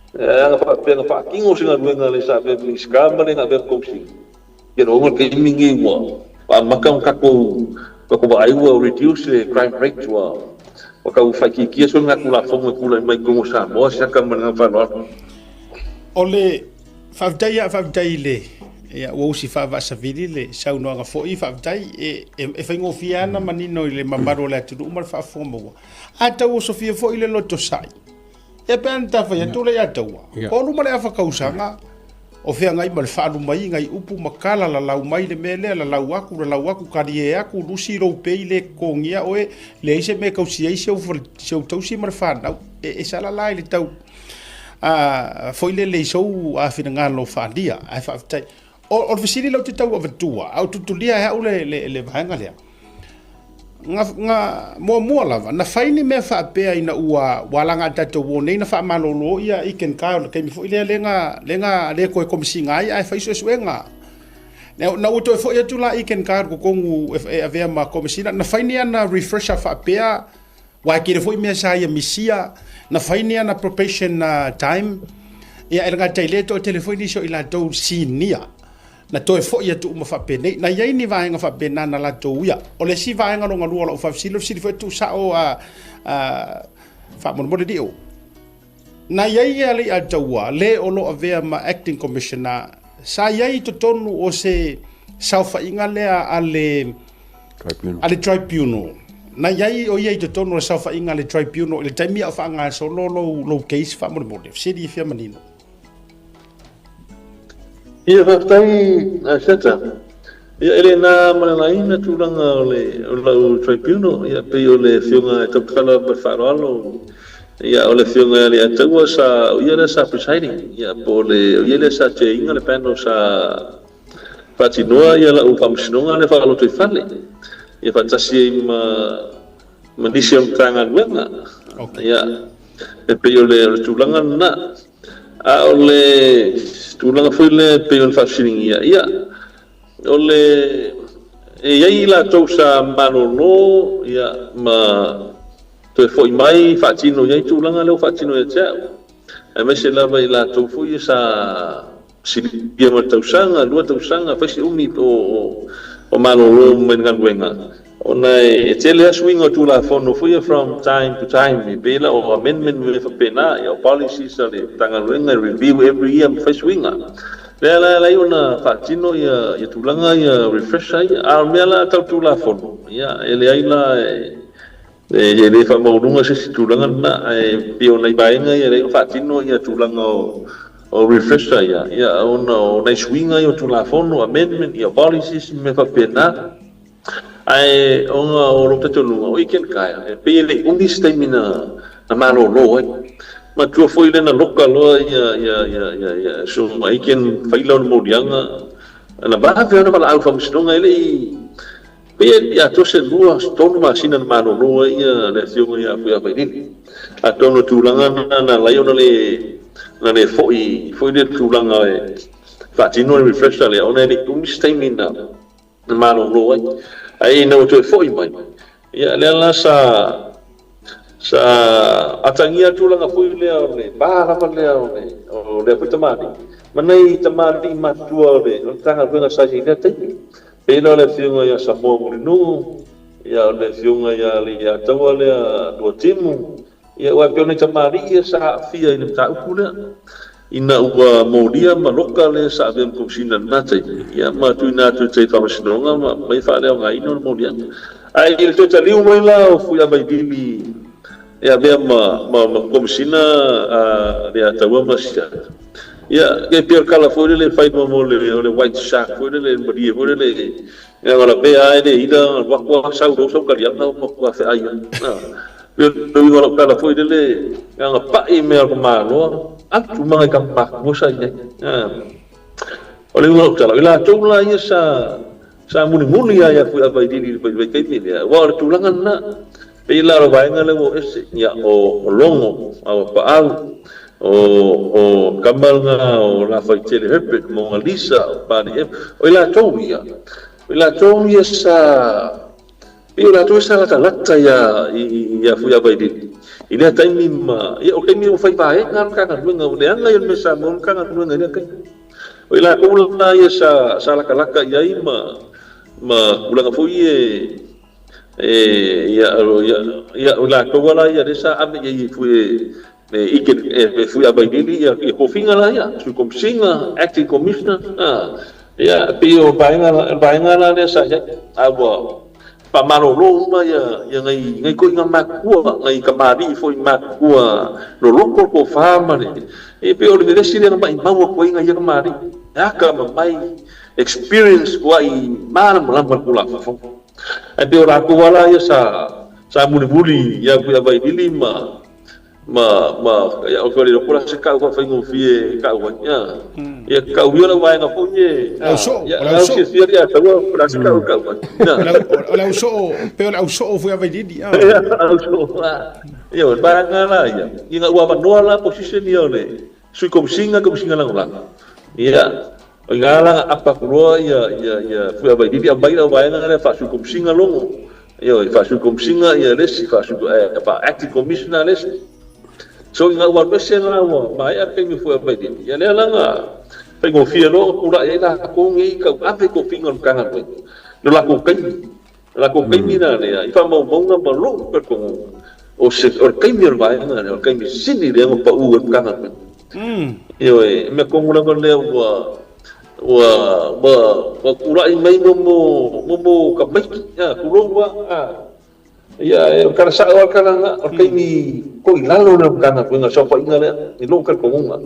fa kingo singa ruenga le sa be miska ma le na be ko si ye ro mo ke mingi wo pa makam ka ko ba ai wo reduce the crime rate wa ka fa ki so nga kula fo mo kula mai ko sa mo sa ka ma fa no Ole fa dai le ya wo si fa va sa vili le sa no nga fo I fa dai e fa ngo fiana manino le mambaro le tu umar fa fo mo ata wo so fia fo ile lo to sai e penta fa ya tu le ya tawa ko lu male fa kausanga o fia ngai mal fa lu mai ngai upu makala la lau mai le mele la lau aku ka die aku lu si ro pe le ko ngia oe le se me kausi ai se to si mar fa na e sala lai le tau foi le so a fina ngalo fa dia ai fa tai o fisili lo titau o vetua au tutulia ha le vanga le nga mo lava na faini me fa pe ina ua walanga tato wone na fa malolo ia iken ka ke mi fo ile lenga le ko komisinga ai fa iso suenga na uto fo ia tula iken ka ko kongu ave ma komisina na faini ana refresher fa pe wa kire fo me sa ia misia na faini ana probation time ia elga taileto telefoni so ila do sinia na toe fo ia tu ma fa pene na yai ni vaenga fa pena na la to ia o le si vaenga no ngalu o fa silo si fo tu sa o fa mo dio na yai ali a tawa le o lo ave ma acting commissioner sa yai to tonu o se sa fa inga le ale tribunal na yai o yai to tonu sa fa inga le tribunal le taimi a fa nga so lo case fa mo si di fia manino ia fatai seta ia ele na malalaina tulanga le tribunal ia pe o le fionga tokala per farolo ia o le fionga le atawa sa ia le sa presiding ia po le ia le sa che inga le panel sa fatinoa ia la upamsinonga le falo te fale ia fatasi ma disiam tangan wenga ia pe o le tulanga na a o le tulanga foi le pe on fashining ia ole e ia la to sa manolo ia ma to foi mai fatino ia tulanga le fatino ia cha e me se lava la to foi sa silia ma to sanga lu to sanga fasi umi o manolo mengan wenga ona e tele swing o tula fono foi from time to time we bela o amendment we fa pena o policies ale tanga wenga review every year first winga la ona fatino ia tulanga ia refresh ai a mela tau tula fono ia ele ai la le fa mo lunga se tulanga na e pio nei bainga ia le fatino ia tulanga o refresh ia ona nei swinga ia tula fono amendment ia policies me fa pena ai onga o lo tato lunga o iken kaya pe ele undi stamina na mano lo ma tu foi le na loka lo ya so mai ken faila mo dianga na ba fe na bala alfa mstonga ele pe ya to se lua stonu masina na mano lo ya le sionga ya fu ya pe ni a tono tulanga na la yo le na le foi le tulanga e fatino refresh le ona le tu mistamina ma lo lo ai no to foi mai ia le la sa atangia tulanga foi le ba le o le putamani manai tamari matua le tanga venga sa ina te pelo le fiunga ya sa mo no ya le fiunga ya le ya tawa le do timu ya wa pelo tamari ya sa fia ina ta ukula ina ua modia maloka le sa vem kusina nate ya ma tu na tu te fa masnonga ma mai fa le ngai no modia ai il to tali mo la fu ya mai dili ya be ma kusina ya tawa masya ya ke pior kala foi le fai mo le white shark foi le maria foi le ya la be ai le ida wa sa do so ka ya na mo ka fa ai yo lo kala foi le ya pa email ko ma no atu mga kampak mo sa ya ole lo kala ila to la ya sa muni ya foi abai di kai ni ya wa tulangan na ila ro ba ngale mo ya o longo au pa au o kamal nga o la faitele hepet mo alisa pa ni o ila toia sa ila to sa lata ya fu ya baidi ina taimi ma ya o kemi o fai ba ngan ka nga o le anga yo mesa mo ka nga nga ka o ila ko la ya sa la kalaka ya ima ma ulanga fu ya ula ko wala ya desa ame ya fu iken fu ya baidili ya ko finga la ya su komsinga acting commissioner ya pio bainga la desa ya abo pamalo lo ma ya ngai ko inga makua ngai kamari foi makua no loko ko fama ne pio le desi le mai mau ko inga ya kamari aka mai experience ko ai mana mala kula fo pio la ko wala ya sa muli ya baidili ma ya o le ko se ka ko fa ngofie ka wa ya ka yo la va nga fonye ya se sia ya ta wa pra se ka wa la uso pero la uso foi a vedidi yo ba nga la ya nga wa no la position yo le su komsinga la ngala ya nga la apa ko ya foi a vedidi ba ila va nga fa su komsinga longo yo fa su komsinga ya le si fa su pa acting commissioner le so nga wa pese nga wa mai a pe mi fu ba di ya le la nga pe go fie lo ku la ya ko ngi ka a pe ko finga ka nga pe no la ko kai mi na le i fa mo nga ba lo pe ko o se o kai mi ba nga o kai mi sini le mo pa u ka nga pe yo me ko nga le wa ku la i mai mo ka mai ya ku lo wa ya kana sa wa kana kai ni ko ilalo na kana ko nga so pa ingale ni local ko nga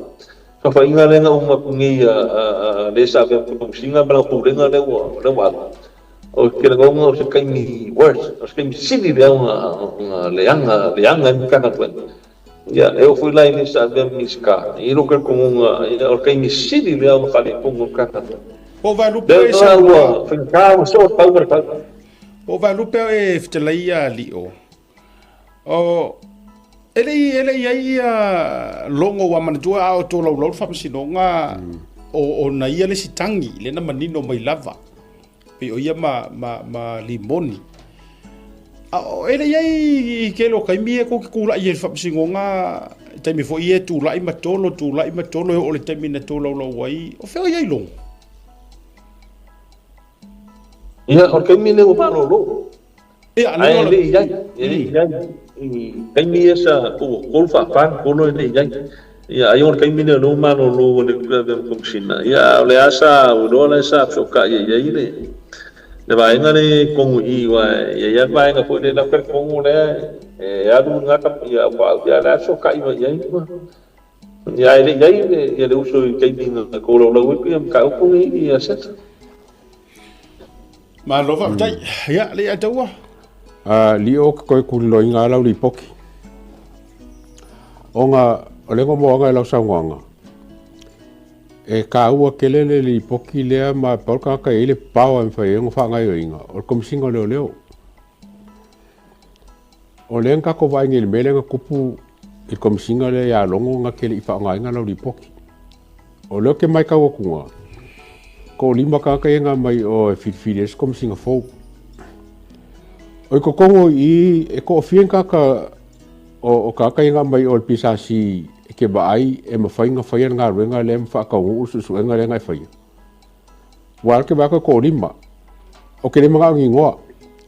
so pa ingale nga uma kungi desa be ko singa bala ko nga le wa o kila ko nga so kai ni words o kai ni sini le leanga kana ko ya eu fui lá ni sa be ni ska ni local ko nga o kai ni sini le nga kali ko kana o vai lupe sa wa finka so pa wa o vai lupe e ftelaia lio o ele ia longo wa mantua o to lo fa sinonga o na ia le sitangi le na manino mai lava pe o ia ma limoni o ele ia ke lo kai mie ko kula ia fa sinonga te mi fo ia tu lai matolo o le te mina to lo wai o fe ia longo ya o kai mine o paro lo ya ai le ya kai mine sa ko fa ko no le ya ai o kai mine no mano lo le ko sina ya le asa o do le sa so ka ya ile le vai ngale ko i wa ya vai nga ko le la per ko le ya du nga ka ya wa ya la so ka i wa ya ile ya le uso kai mine ko lo wi ka ko ni ya set ma lo va tai ya le atawa li o ko ku lo inga la ri poki onga ole ko mo nga la sangwanga e ka u kelele li poki le ma por ka ile pau en fa ngo fa nga yo inga o kom singo le o le ka ko va ngil mele nga kupu i komisinga le ya longo nga kele i whaonga lau li poki. O leo ke mai kaua kunga. Ko lima kaka nga mai o e whiwhiri es komisinga fōu. O i ko kongo i e ko ofien kaka o kaka nga mai o pisasi e ke baai e mawhainga whaian ngā ruenga le mwhakau ususu enga le ngai whaia. Wala ke baka ko lima. O ke le mga ngi ngoa.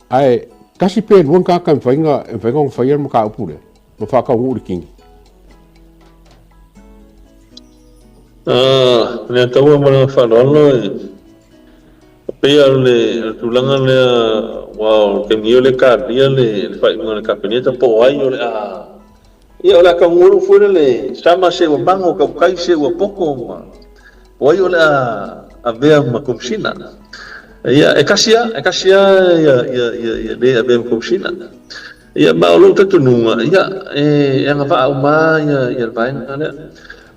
Ai, kasi pe luan kaka mwhainga whaian maka upule. Mwhakau uri kingi. Le taua mana whanolo pea le tulanga le wow ke mio le kāria le whai mga le kapeneta po ai o le ia o le ka nguru fuere le sama se o mango ka kai se o poko ma o ai o le a vea ma kumsina ia e kasia ia le a vea ma kumsina ia ma o lo tatununga ia e nga va o ma ia vai na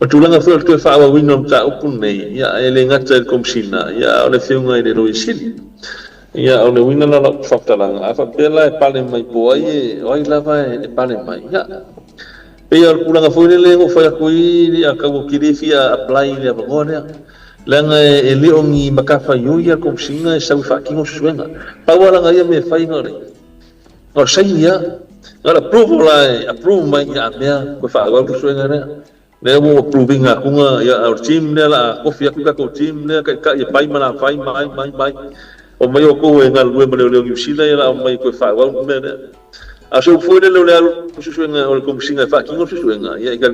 o tulanga foi que fa wa wino ta upun nei ya ele ngata komsina ya ole fiunga ile roisili ya ole wina la faktalanga afa pela e pale mai boai oi lava e pale mai ya pe o tulanga foi le o fa kui ya ka wo kirifia apply le bagona langa e leongi makafa yu ya komsina e sa fa kingo suenga pa wala nga ya me fa ingore o sai ya ngara approve mai ya me ko fa wa suenga ne le mo approving aku nga ya our team le la ko fia ka ko team le ka ya pai mana pai mai o mai o ko e ngal we mo le usila ya la mai ko fa wa me a so foi le le su nga o ko singa fa kingo su nga ya ka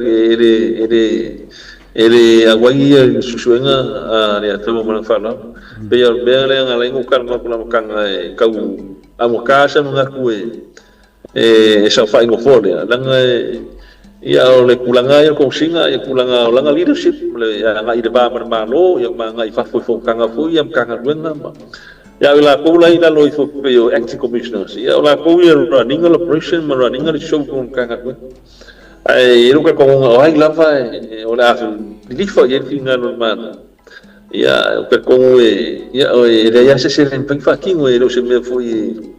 ele agwai su nga ya tamo mana fa la pe ya be le nga le ngukar ma kula makanga ka u amokasa nga ku e sa fa ngo fo le langa ia o le kulanga ia ko singa ia kulanga o langa leadership le ia ngai de ba malo ia ngai fa fo kanga fo ia kanga ruenga ma ia la ko la ila lo fo yo acting commissioners ia la ko ia running operation ma running the show ko kanga ko ai ru ka ko ai la fa o la li fo ia finga no man ia ka ko ia o ia se en fa kingo e lo se me fo ia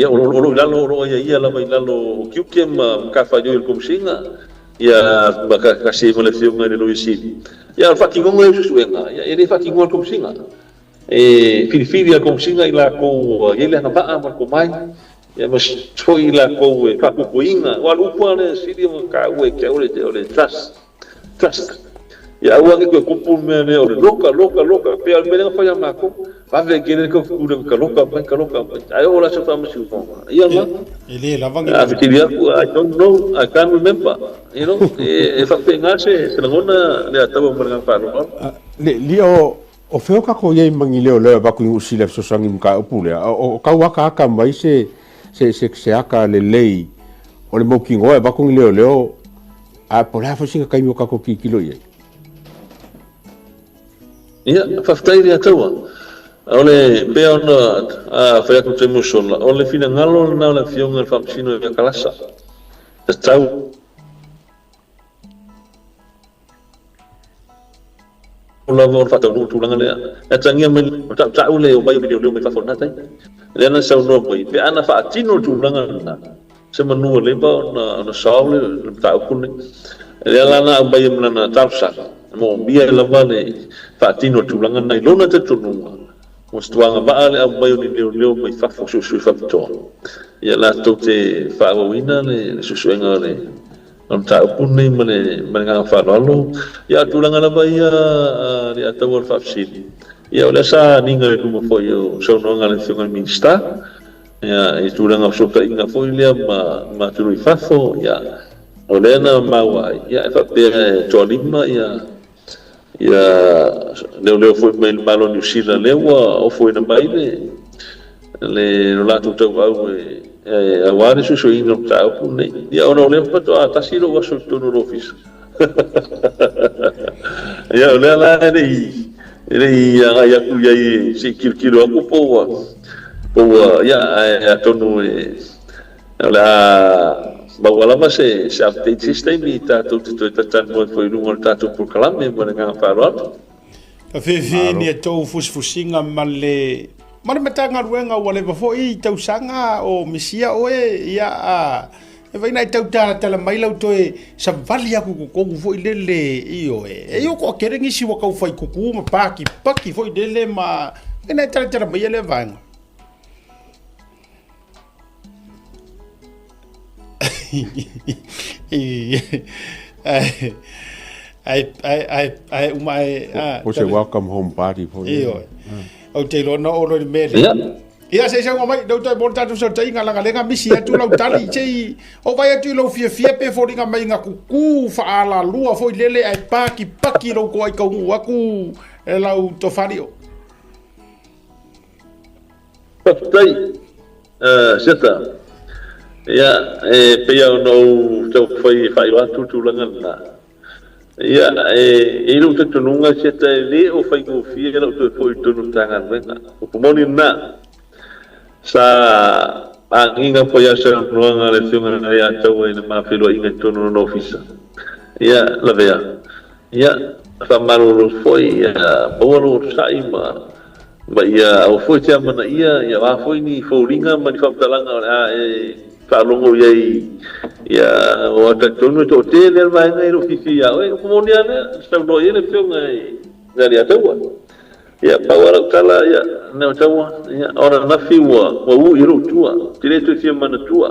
o lalo ia la mai lalo kiukem ka fa yo kom singa ia baka kasi mo le fiunga le loisi ia fa kingo le suenga ia ele fa kingo kom singa filifili kom singa ila ko ele na ba ma ko mai ia mas foi ila ko fa ko inga wa lu po le sidi mo ka we ke ole trust ia ua ke kupu me ne o loka pe al me fa ya ma ko va ve que le ko ku ka loka ai ola se fa masiu fo ia ma ele la vang I don't know, I can't remember, you know, e fa penga se ngona le atau mo fa no li o feo ka ko ye mangi leo le ba ku usile so sangi mka upule o ka waka ka mai se aka le lei o le mokingo e ba ku leo a pola fo singa kai mo ka ko kilo ye ia fa ftai le atau ole pea ona fa ku te musola ole fina ngalo na la fionga fa sino e kalasa tau ola vor fa tau tu langa le e tangia me tau le o bai video le me fa fona tai le na sa no bai pe ana fa tino tu langa na se manu le ba na sa le tau kun le la na bai me na tau sa mo bia la vale fa tino tu langa na lona te tu Mostuanga baale au mai ni leo mai fa fo su fa to ia la to te fa wina le susuenga le on ta punni mane nga fa lo ia tulanga la bai ia tawol fa sili ia ola sa ninga le mo fo yo so no nga le finga minsta ia e tulanga so ka inga fo ile ma tulu fa fo ia olena mawa ia fa pe to lima ia leo foi mai malo New Zealand lewa o foi na baile le no lato tau au a ware su ino tau pune ia ona le pato a tasilo wa so to no office ia ole la ele ia ku ia si kilo aku po ia tonu la Bawala se update system i tātou te tatan mo foi lunga tātou por kalame mo nga wharoa. Ka whewhi ni a tau fusfusinga male matanga ruenga wale wafo i tau sanga o misia oe ia e vai nai tau tala mai lau toe sa vali aku ko ko foi lele io e io ko kere ngi si waka fai kuku ma paki foi lele ma e nai tala mai le vanga ai umai o se welcome home party for io o te lo no o lo mele ia se mai do to bonta tu so tai ngala ngalenga misi atu lau tali chei o vai atu lo fia pe fo ringa mai nga kuku fa ala lua foi lele ai paki lo ko ai ka aku e lau to fario tai seta ia pe ia no to foi atu tu langa ia e lo te tununga seta le o fai go fia lo to foi tunu tanga venga o pomoni na sa anginga po ya sa nuanga le fiunga na ya tau ina mafilo inga tunu no ofisa ia la vea ia fa malu foi bolo sai ma ia o foi te mana ia wa foi ni foringa ma ni fa talanga fa longo ia o ta tunu to te le vai ngai ro fifi ya o mo ni ana sta no ile fiunga ngari atau ya pawara kala ya na tawa ya ora na fiwa wa u iru tua tire tu tia mana tua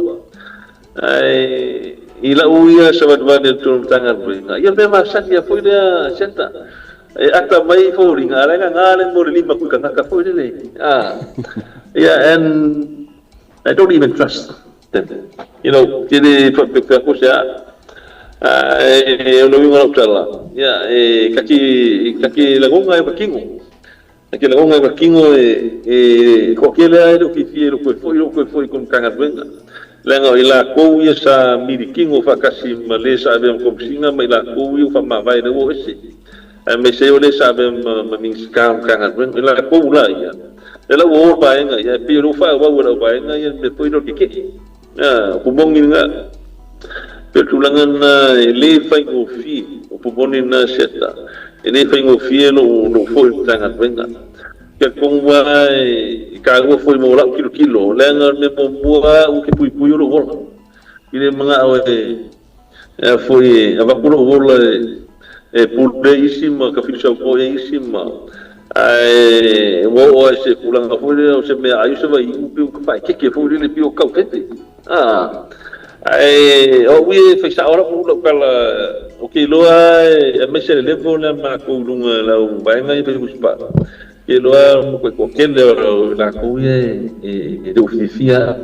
ai ila u ya sabat bane tu tangan bringa ya be masak ya foi dia senta ata mai fo ringa ala ngale mo lima ku kanga ka foi le yeah, and I don't even trust them, you know jadi perfect aku saya no winga utala ya kaki lagunga ya bakingo aquele longa barquinho qualquer aero que fiero foi com cangas venga lenga ila ko ia sa mirikingo fa kasi malesa be com singa mai la ko ia fa ma vai no esse me se ole sa be ma min scam cangas venga ila ko la ia ela o ba nga ia piro fa wa ba nga ia me foi no que ku bong nga petulangan le fa go fi o puboni na seta ele foi o fielo no foi tanga venga que com vai cago foi mo la kilo lenga me boa o que pui lo vola ele manga foi abakulo vola puldeíssima que filho foi íssima o esse pulanga foi o se me aí se vai o que faz que foi ele pio calquete o we fez a hora por pela o que lo é me se levo na ma ko lunga la o vai ngai pe kuspa que lo é ko que la ko e do fifia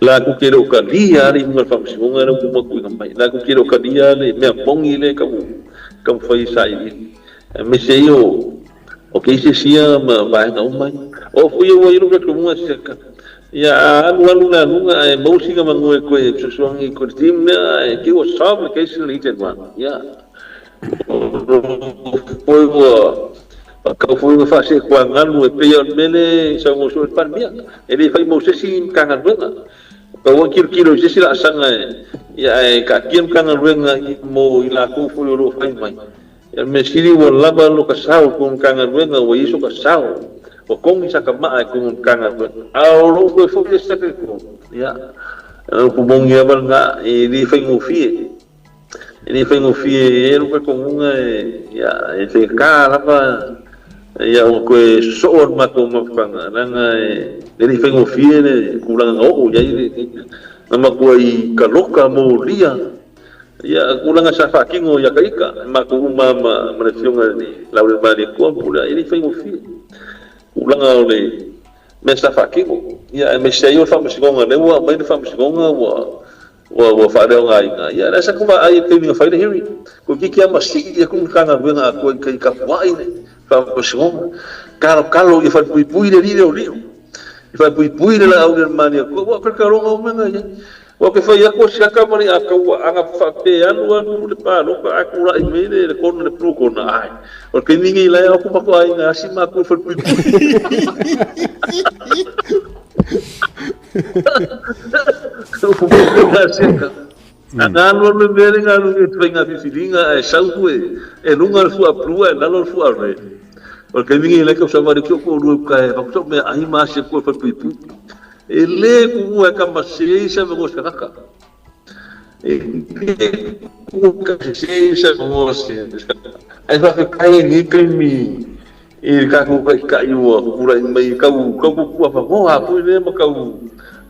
la ko que lo kalia ri mo fa mo ngara ko mo ko mai la ko que lo kalia le me pongi le ka foi sai me se yo o que se sia ma vai não mai o fui eu ir para como cerca ya aluna música mangue ko susuangi ko timna que o sabe que isso lite man ya foi fazer quando o peão mele são os parmia ele faz mosesi kangan benga ko kilo jesi la sanga ya ka kiem kangan benga mo ila ko foi ro fai mai ya mesiri wala ba lo kasau ko kangan benga o iso kasau o kong isa ka maa kung kanga au ko fo sa ko ya ko bong ya bal nga ili fai ngufie ero ko nga ya e ka la ba ya ko so ma ko ma panga nga ili fai ngufie ne kulang o ya na ma ko I kaloka mo lia ya kulang sa fakingo ya kaika ma ko mama manafionga ni laure mali ko pula ili fai ngufie ulanga ole mesa fakingo ya me seyo fa msigonga ne wa mai fa msigonga wa fa de nga ya esa kuma ai te ni fa de hiri ko kiki ama si ya kun kanga wenga ko kai ka wai ne fa msigonga kalo I fa pui de rio I fa pui de la au mania ko wa ka ronga menga ya wa ke fa ya ko sia ka mari aka wa anga fa pe anu le pa lo ka akura I me le ko ne pro ko na ai o ke ningi la ya ko ko ai nga sima ko fa pui Ngalo le mere ngalo ke twenga fifilinga sauku lunga fu aprua ngalo fu arre o ke ningi la ko sa mari ko ru ka fa so me ai ma se ko fa pui ele ku ka masei sa mo sa ka ku ka sei sa mo se ai va ka kai ni krimi ka ku ka yu ku ra mai ka ku fa mo ha pu le mo ka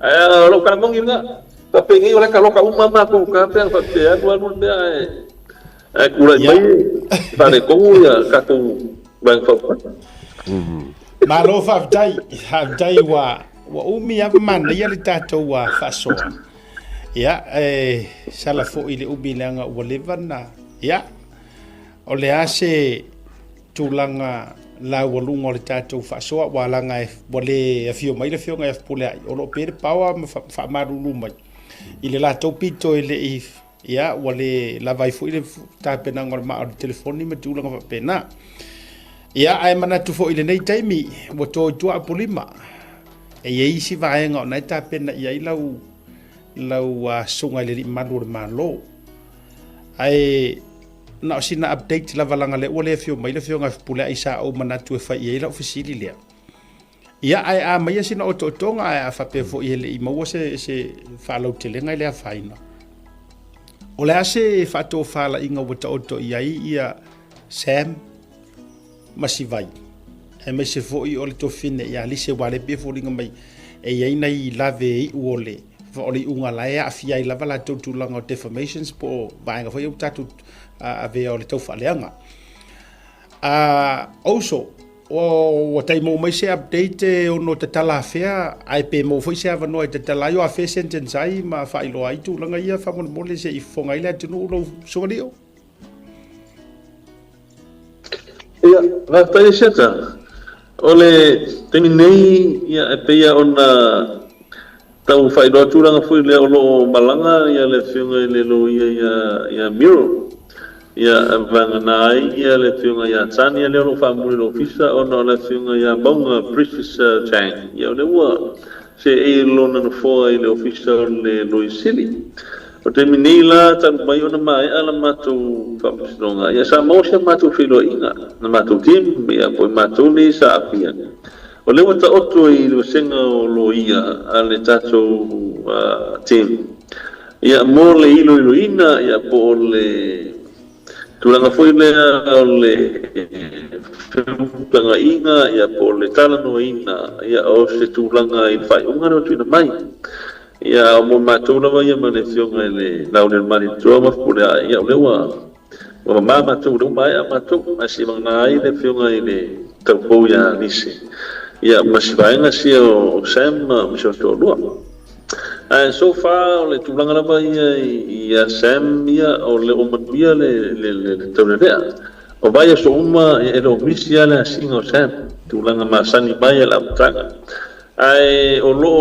ai lo ka mo ngi nga ta pengi ora ka lo ka umama ku ka pe fa te anu be ai ku ra mai pa le ko ya ka ku bang fa Malo faftai wa umi man ya le tatou wa fasoa. Ya sala fo ile umi langa wa levana. Ya o le ase tulanga la walunga le tatou fasoa wa langa bole afio mai le fio ngai pule o lo pere pawa fa marulu mai. Ile la topito ile ya wale la vai fo ile ta pena ngor ma o telefoni me tulanga fa pena. Ya ai mana tu fo ile nei taimi mo to tua polima e ye isi vaenga na ta pena ia lau sunga le malu malo ai na sina update la valanga le ole fio mai le fio nga pula isa o mana tu fa ia la ofisili le ia ai a mai sina o tonga ai fa pe fo ile i mo se fa lo telenga le faina ole ase fa to fa la inga wata o ia Sam masivai e me se foi o le tofine ia lise wale pe fo linga mai e ia nei lave i ole fo oli unga la ia afia i lava la tu langa defamations po bainga fo eu tatu a ve o le tofa leanga also o tai mo mai se update o no tala afia ai pe mo foi se ava no te tala yo afe sentence ai ma fa ilo ai tu langa ia fa mo le se i fonga ile tu no so dio ia va pa seta ole teni nei ia pe ia ona tau fai do turanga foi le lo malanga ia le fiunga le lo ia miro ia vanga nai ia le fiunga ia tani le lo fa muri lo fisa ona le fiunga ia bonga precious chang ia le wa se e lo na fo ile ofisa le lo isili o te minila tan mai ona mai ala matu famsonga ya sa mo se matu filo inga na matu tim ya po matu ni sa apia o le wata oto i lo senga o lo ia ale tato tim ya mo le ilo ina ya po le tulanga foi le le tulanga inga ya po le talano ina ya o se tulanga i fai unga no tuna mai ia mo matula wa ia mane fionga le launel mani troma pura ia lewa wa mama tu do mai amatu asi mangna ai le fionga ile tapo ya nisi ia masvainga si o Sam so to lo so far le tulanga lava ia Sam ia o le o matia le tonelea o vai so uma e lo misia la singo Sam tulanga masani mai la mtanga ai o lo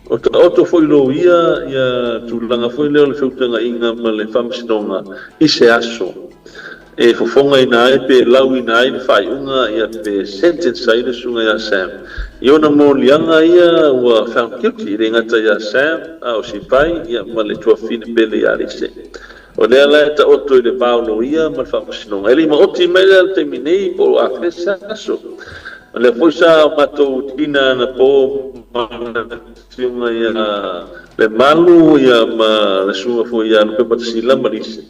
o to foi lo ia tulanga foi le futanga inga ma le famsinonga i se aso e fofonga ina e pe lau ina i fai unga ia pe sentence ai le sunga ia Sam iona mo lianga ia wa found guilty ringata ia Sam au si pai ia ma le tua fine pele ia lise o le ala ta oto i le paulo ia ma famsinonga eli ma oti mai le terminei po a fesa aso le foi sa matou tina na po fiunga ia le malu ia ma le sunga foi ia no pe patasila malise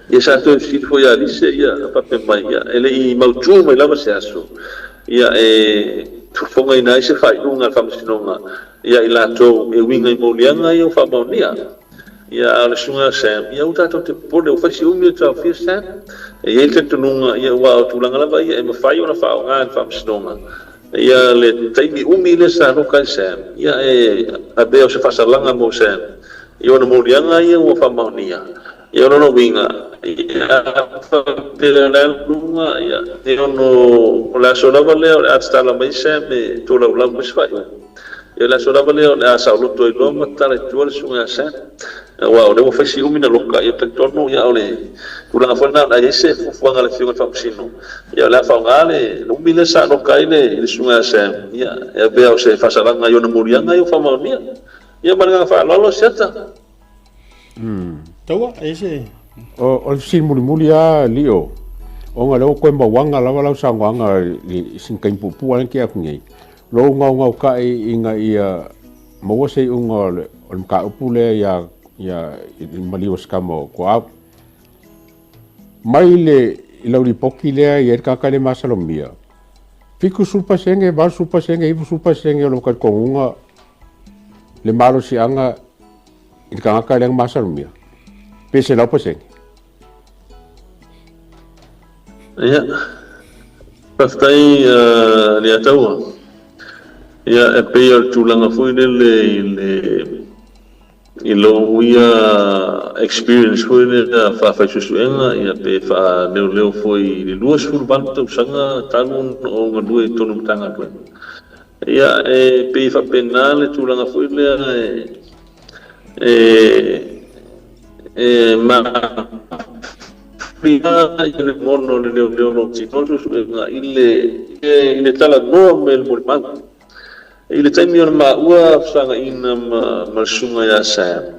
ia sa to si foi ia lise ia pa pe mai ia ele i mautu mai lava se aso ia tu fonga ina se fai unga famsinonga ia ila to e winga i molianga ia fa monia ia le sunga Sam ia uta to te pole o fasi umi ta fi Sam ia te tununga ia wa tulanga lava ia e mafai ona fa nga famsinonga ia le taimi umi le sa no kai Sam ia abe o se fasalanga mo Sam ia ona molianga ia o fa monia ia ona no winga ia te le lunga ia te ono la sola vale hasta la mai Sam e to la la misfai ia la sola vale a sa lo to lo matale to le sunga Sam wa le mo fasi umi na loka ia te torno ia ole tulanga fona na ese fuanga le fiunga famsino ia la fangale umi le sa no kai le sunga Sam ia e be o se fasalanga yo na murianga yo famonia ia manga fa lolo seta tawa ese o sin muli a lio o nga lo ko mba wanga la wala sa wanga li sin kai pupu an ke akungi lo ngau kai inga ia mo se unga le on ka upule ya malios kamo ko mai le ilauri poki le ia ka kale masalomia fiku supa senge ba supa senge ibu supa senge lo ka konga le malo si anga il ka kale masalomia pese la pa senge ya pastai le atawa ya epeir tulanga fuine le ilo uia experience fuine fa susuenga ya pe fa leo foi le luas fur bantu sanga talun o ngadue tonu tanga tu ya pe fa penale tulanga fuine ma prima il mondo leo no citoso ile tala no mel mulman ile taimi ona maua sanga ina malsunga ya sam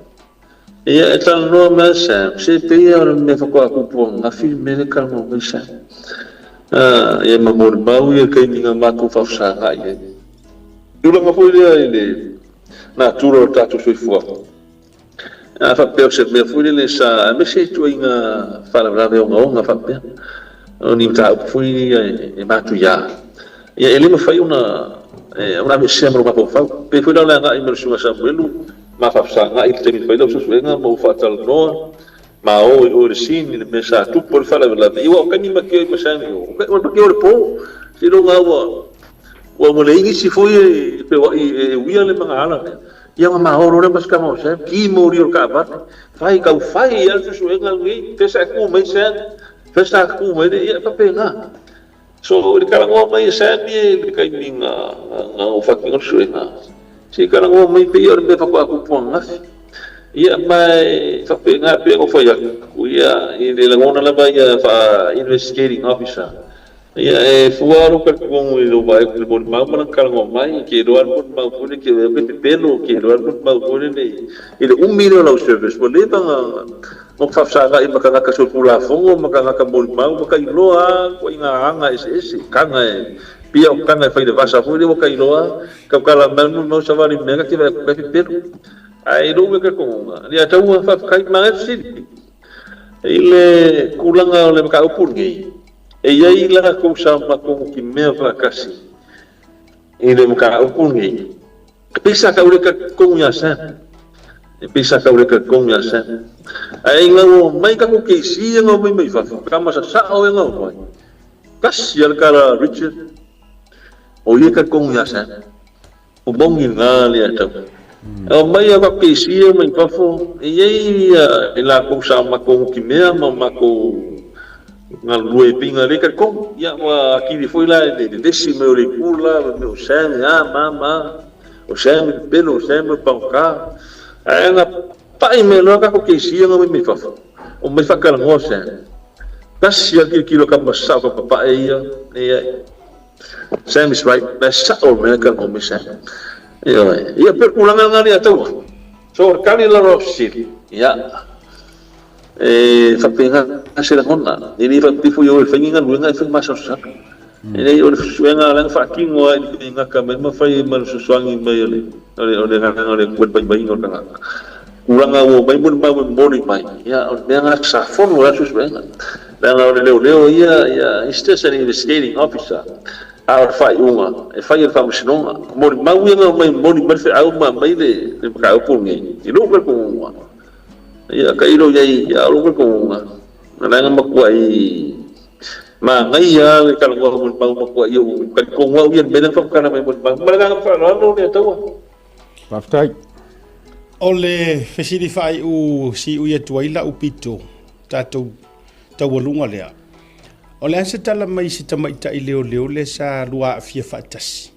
ia etal no ma sam se pe ona me fakwa kupu nga filme ka mo sa ia mamor bau ia kai ninga maku fa sanga ia dula nga foi ile na turo tatu sui fua fa pe se me foi ile sa me se tu inga fala brave nga fa pe oni ta foi e matu ya ia ele me fai una vez sempre uma fofa pe foi lá nga imersu sa belu ma fa sanga il temi foi do suenga mo fa tal no ma o sin ni me sa tu por fala la io kan ni ma ke ma sa ni o ma ke o po si lo nga o mo le si foi pe wi ale ma ala ia ma o ro mas ka mo sa ki mo ri o ka ba fai al suenga ngi te sa ku me sa te sa ku me ia pa pe nga so di kalango mai sabi di kai minga o fucking suena si kalango mai pior be fa ku pon af ia mai fa pe nga pe o fa ya ku ia ile langona la ba ya fa investigating officer ia fuaro ka ku mo lo ba ku bon ma ma kalango mai ke do an bon ma ku ke pe pelo ke do an bon ma ku ne ile million lo service bo le ba mo fa sanga I makanga ka sopula fongo makanga ka bol mau ka iloa ko inga anga ese kanga pia kanga fa de vasa fu de ko iloa ka kala manu no savari mega ki va pe pero ai do me ka ko dia tau fa kai ma si ile kulanga le ka upurgi e ia ila ko sa ma ko ki me fa kasi ile ka upurgi pisa ka ure ka ko nya sa pisa ka ure ka ko nya sa ai ngau mai ka ko kesi ngau mai fa ka ma sa o ngau mai kas yal kara Richard o ye ka ko nya sa o bong nga le ta o mai ka kesi mai fa fo ye ila ko sa ma ko ki me ma ko ngal lue pinga le ka ko ya wa ki di foi la de si me o le pula me o sa ya mama o sa me pelo o sa me pauka ai nga pai me lo ka ko kesi nga me fa o me fa ka ngo sa kasi ya kilo ka masa ka papa ia Sam is right basta o me ka ngo me sa ia per ulanga nga ni tau so kali la rosil ya fa pinga asira honna ni fa pifu yo el fenga luenga fa masa sa ele o suenga lang fa kingo ai nga ka me ma fa mal suangi me ole nga ole kwet bai ngor ka uranga wo bai mun ma morning mai ya o nga sa fon wa suenga dan ole leo ya is an investigating officer our fight uma e fai fa musino morning ma nga mai morning ma fa au ma mai de ka ko ngi i lo ko ya kailo ya lo ko na nga makwai ma ngai ya ka ngo mun pa makwai yo ka ko wa yan benan fa kana mai mun pa malaga fa no ne tawa Paftai ole fesili fai u si u ye tuaila u pito tatou tawalunga lea ole ase tala mai si tamaita I leo le sa lua afia fatasi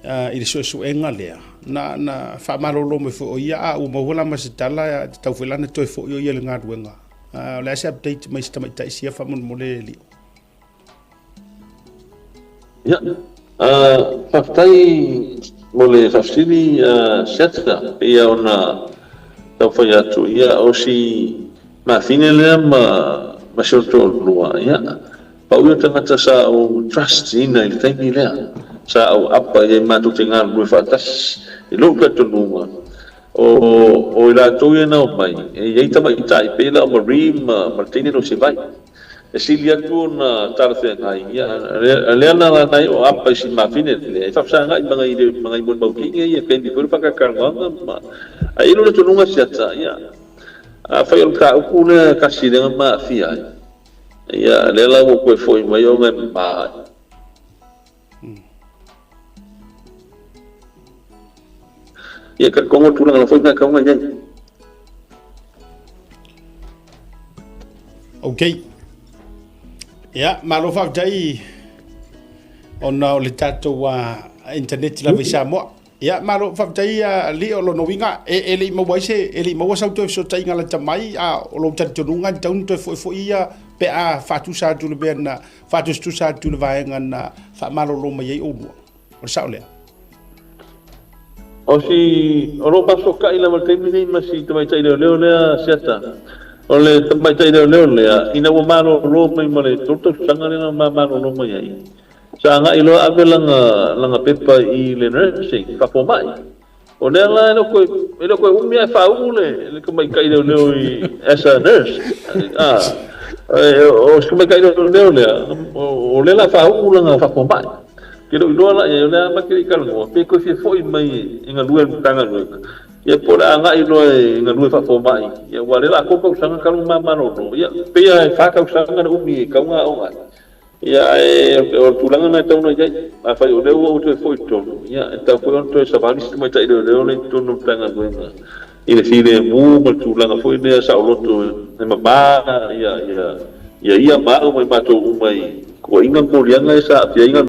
I le suenga lea na fa malolo me fo ia u mawala masitala tau felana toi fo yo le ngaduenga ole ase update mai si tamaita isia fa mun mole li ya Paftai mole fasili seta ia ona tau fai atu ia o si ma fine lea ma soto lua ia pa uia tangata sa o trust ina I taimi lea sa au apa ye matu tingal lu fatas lu ka tununga o ila to ye na mai ye tama itai pela marim martini no sivai silia tu na tarfe ngai ya le na nai o apa si mafine le fa sa ngai mga ibon bauki ye ken di pur pakakarma ma ai lu tununga siata ya fa yung ka ukuna kasi dengan mafia ya le la mo ko foi mayo ngan ba ya kan kongo tulang la foi na ka ngai okay ya malo fa dai ona le tato wa internet la visa mo ya malo fa dai li o lo no winga eli mo waise eli mo wasa to so tai ngala tamai a o lo tato nunga taun to foi ia pe a fatu sa tu le bena fatu stu sa tu le vaenga na fa malo lo mai o mo o sa ole o si o lo paso ka ila mal temini masi tamai tai le le siata o le tamai tai le ina mo malo lo mai male toto sanga le ma malo lo mai ai sa nga ilo langa pepa I le nursing fa po mai o le la no ko umi fa ule le ko mai kai le as a nurse o ko mai kai le o le la fa ule nga fa po mai ke do la ya le ma ke ka no pe ko fi foi mai inga luen tanga no ya por nga ilo inga luen fa po mai ya wa le la ko sanga ka ma no ya pe ya fa ka sanga umi ka nga o ya o tulangan na tau na jai fa o leo o te foi to ya ta foi on to sa valis mai tai leo le to no tanga buena ile file mu mo tulanga foi ne sa o to ne ma ba ya ma o mai ma to mai ko inga mo lianga sa ya inga